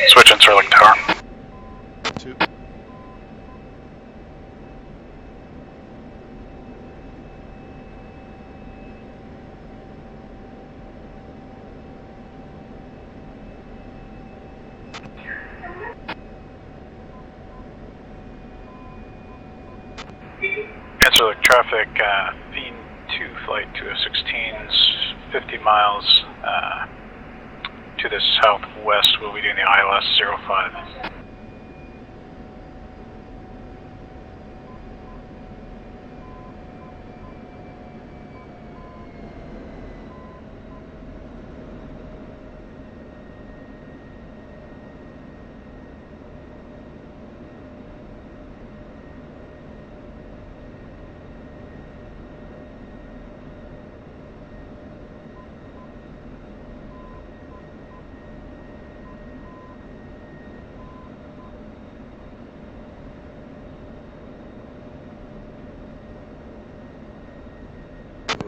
Switch Incirlik tower. 2. Incirlik traffic, Fin 2 flight 2016's 50 miles to the southwest. We'll be doing the ILS 05.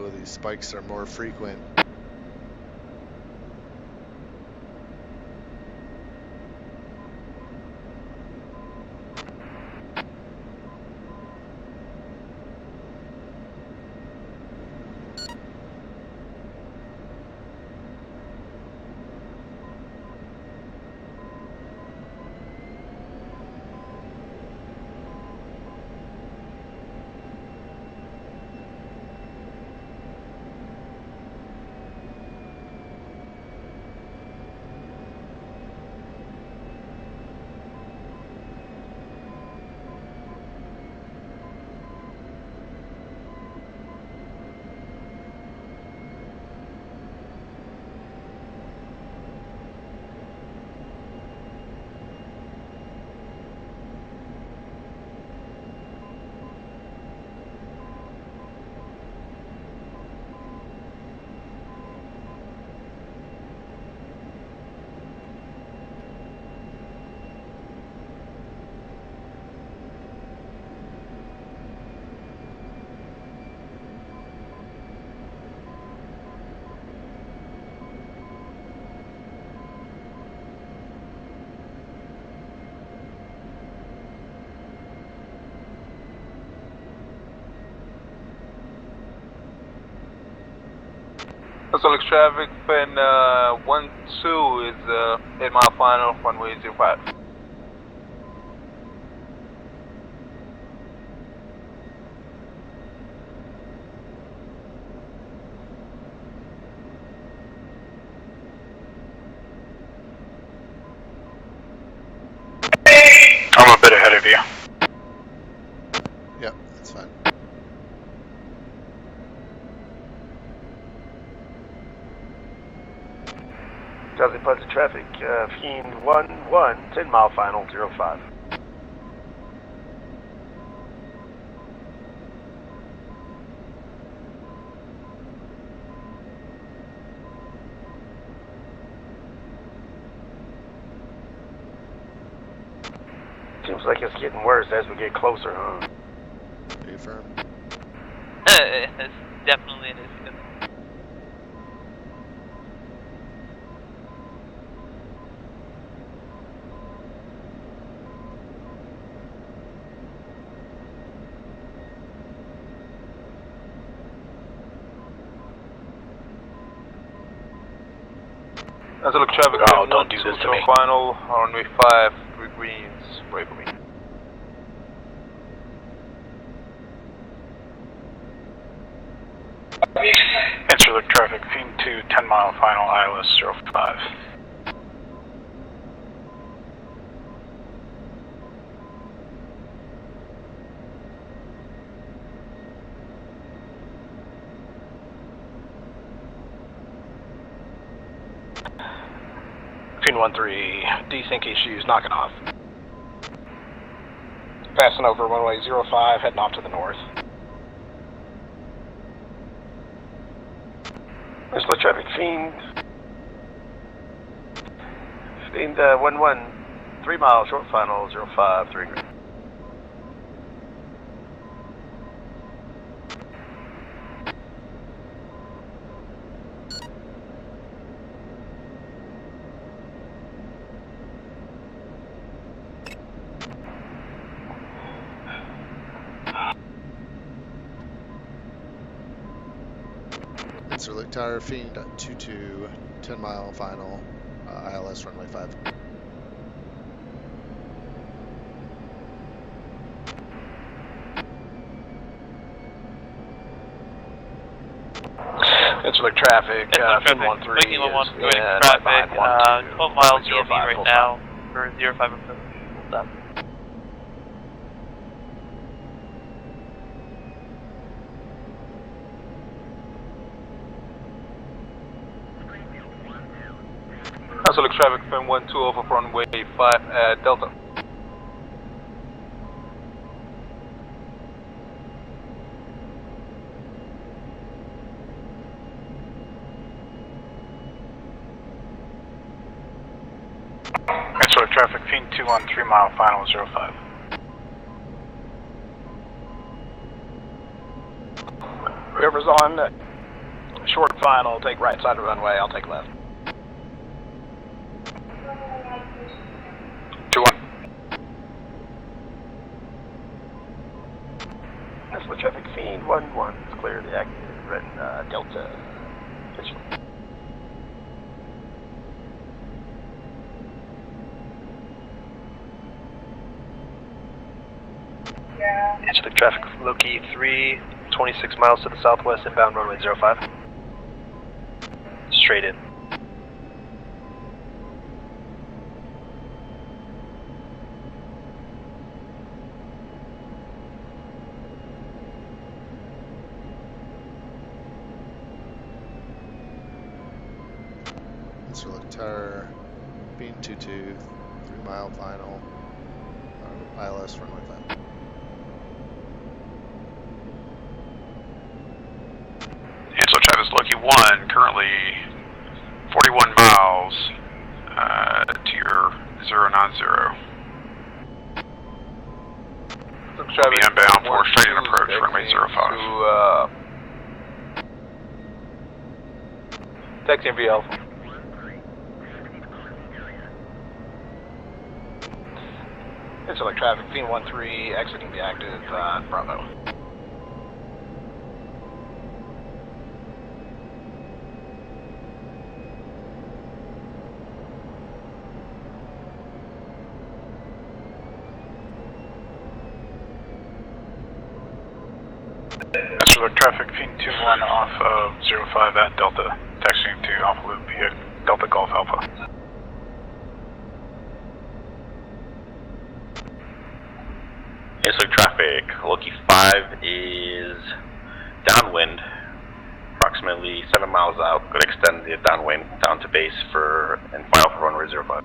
Oh, these spikes are more frequent. SLX traffic, fin 12 is 8 mile final, runway 05. I'm a bit ahead of you. Yep, that's fine. Cosmic Punch traffic, Fiend 1-1, 10 mile final, 05. Seems like it's getting worse as we get closer, huh? Affirm. It's definitely an issue. SLX traffic, Oh, don't do this to me. final, runway 5, 3 greens, wait for me. Insular traffic, Fiend 2, 10 mile final, ILS 05. Fiend 1-3, desync issues, knocking off. Passing over runway 05, heading off to the north. Insular traffic, Fiend 1-1, 3 mile short final, 05, 3 green. Insular Tower, Fiend 2-2, 10 mile final, ILS runway 5. Insular traffic, Fiend 1-3 making is traffic, 12 miles GMT right now for 05 approach. Hold up. SLX traffic, fin 1-2 over runway 5 at Delta. Insular traffic, Fiend 2 on 3 mile final, 05. Whoever's on short final, take right side of the runway, I'll take left. 2-1. That's the traffic fiend 1-1. It's clear the active red Delta. Visual. Angelik traffic, Loki 3, 26 miles to the southwest, inbound runway 05. Straight in. Insular Tower, Bean 22, 3-mile final, ILS runway 5. Angelo Travis Lucky 1, currently 41 miles to your 090. Be inbound for straight in approach, runway 05. Taxiing via Alpha. Angelik traffic, Fiend 1-3, exiting the active Bravo. Angelik traffic, Fiend 2-1 off of 05 at Delta, taxiing to Alpha Loop via Delta Golf Alpha. Angelik traffic, Loki 5 is downwind, approximately 7 miles out. Going to extend the downwind down to base for and final for runway 05.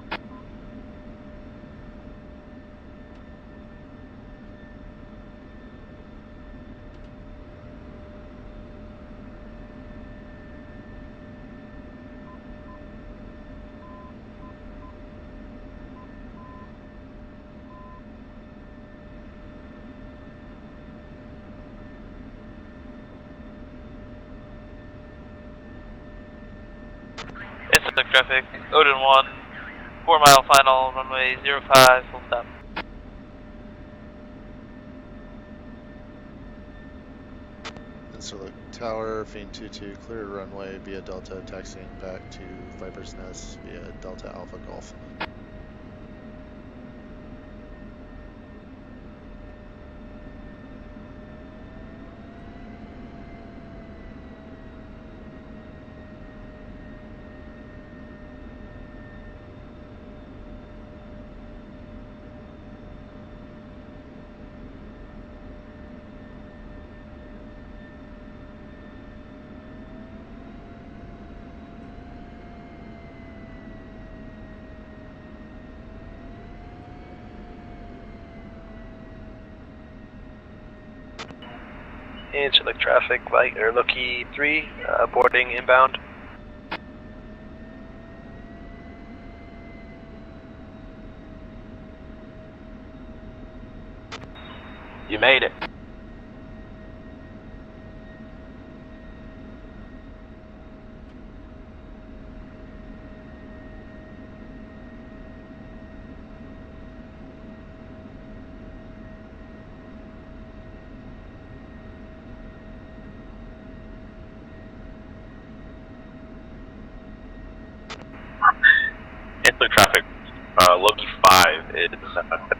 Angelik traffic, Odin 1, 4-mile final, runway 05, full stop. Insular Tower, Fiend 22, clear runway via Delta, taxiing back to Viper's Nest via Delta Alpha Golf. Angelik traffic, Loki 3, boarding inbound. You made it. Angelik traffic, Loki 5 is 10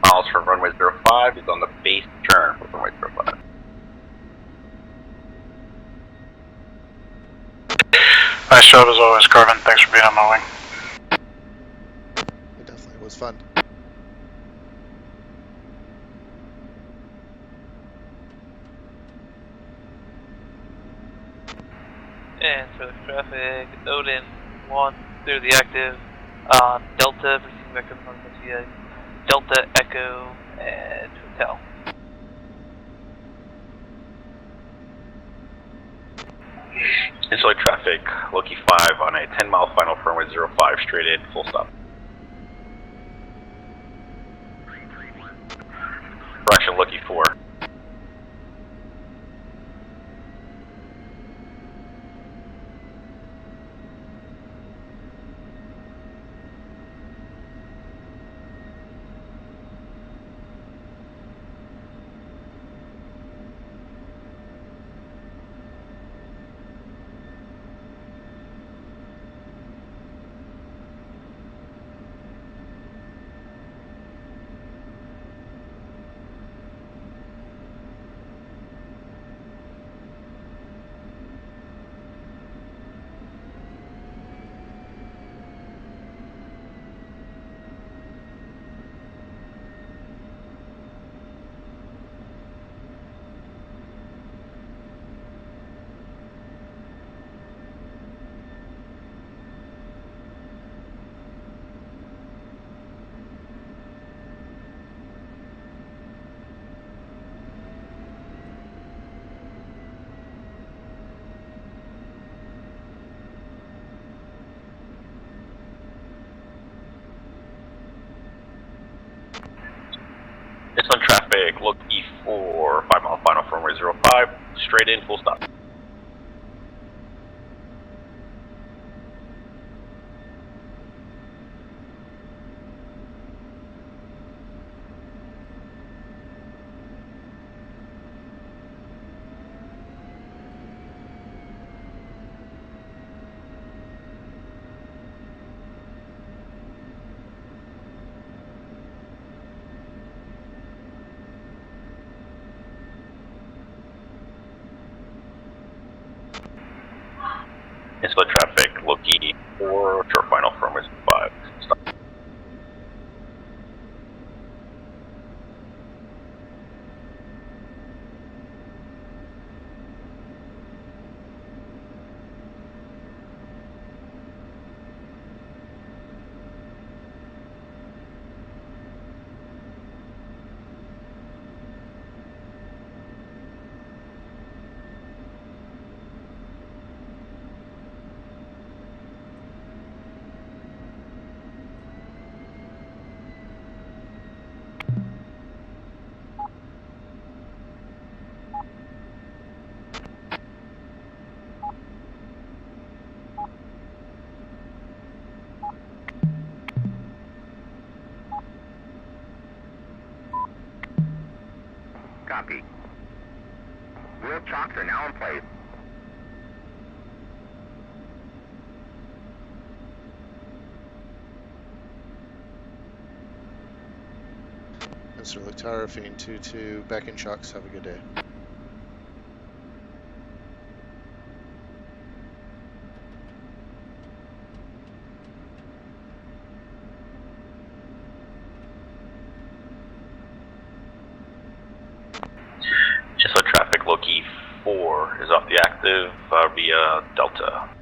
miles from runway 05. Is on the base turn for runway 05. Nice job as always, Carvin. Thanks for being on my wing. It definitely was fun. Angelik traffic, Odin 1, clear the active on Delta, proceeding back up on via Delta Echo and Hotel. Angelik traffic, Loki 5 on a 10-mile final for runway 05, straight in, full stop. Correction, Loki 4. It's on traffic, look E4, 5 mile final runway 05, straight in, full stop. It's on traffic, look E4, short final runway 05, stop. Copy. Wheel chocks are now in place. Mr. Latara, Fiend 2-2, back in shocks, have a good day. Just so traffic, low key 4 is off the active via Delta.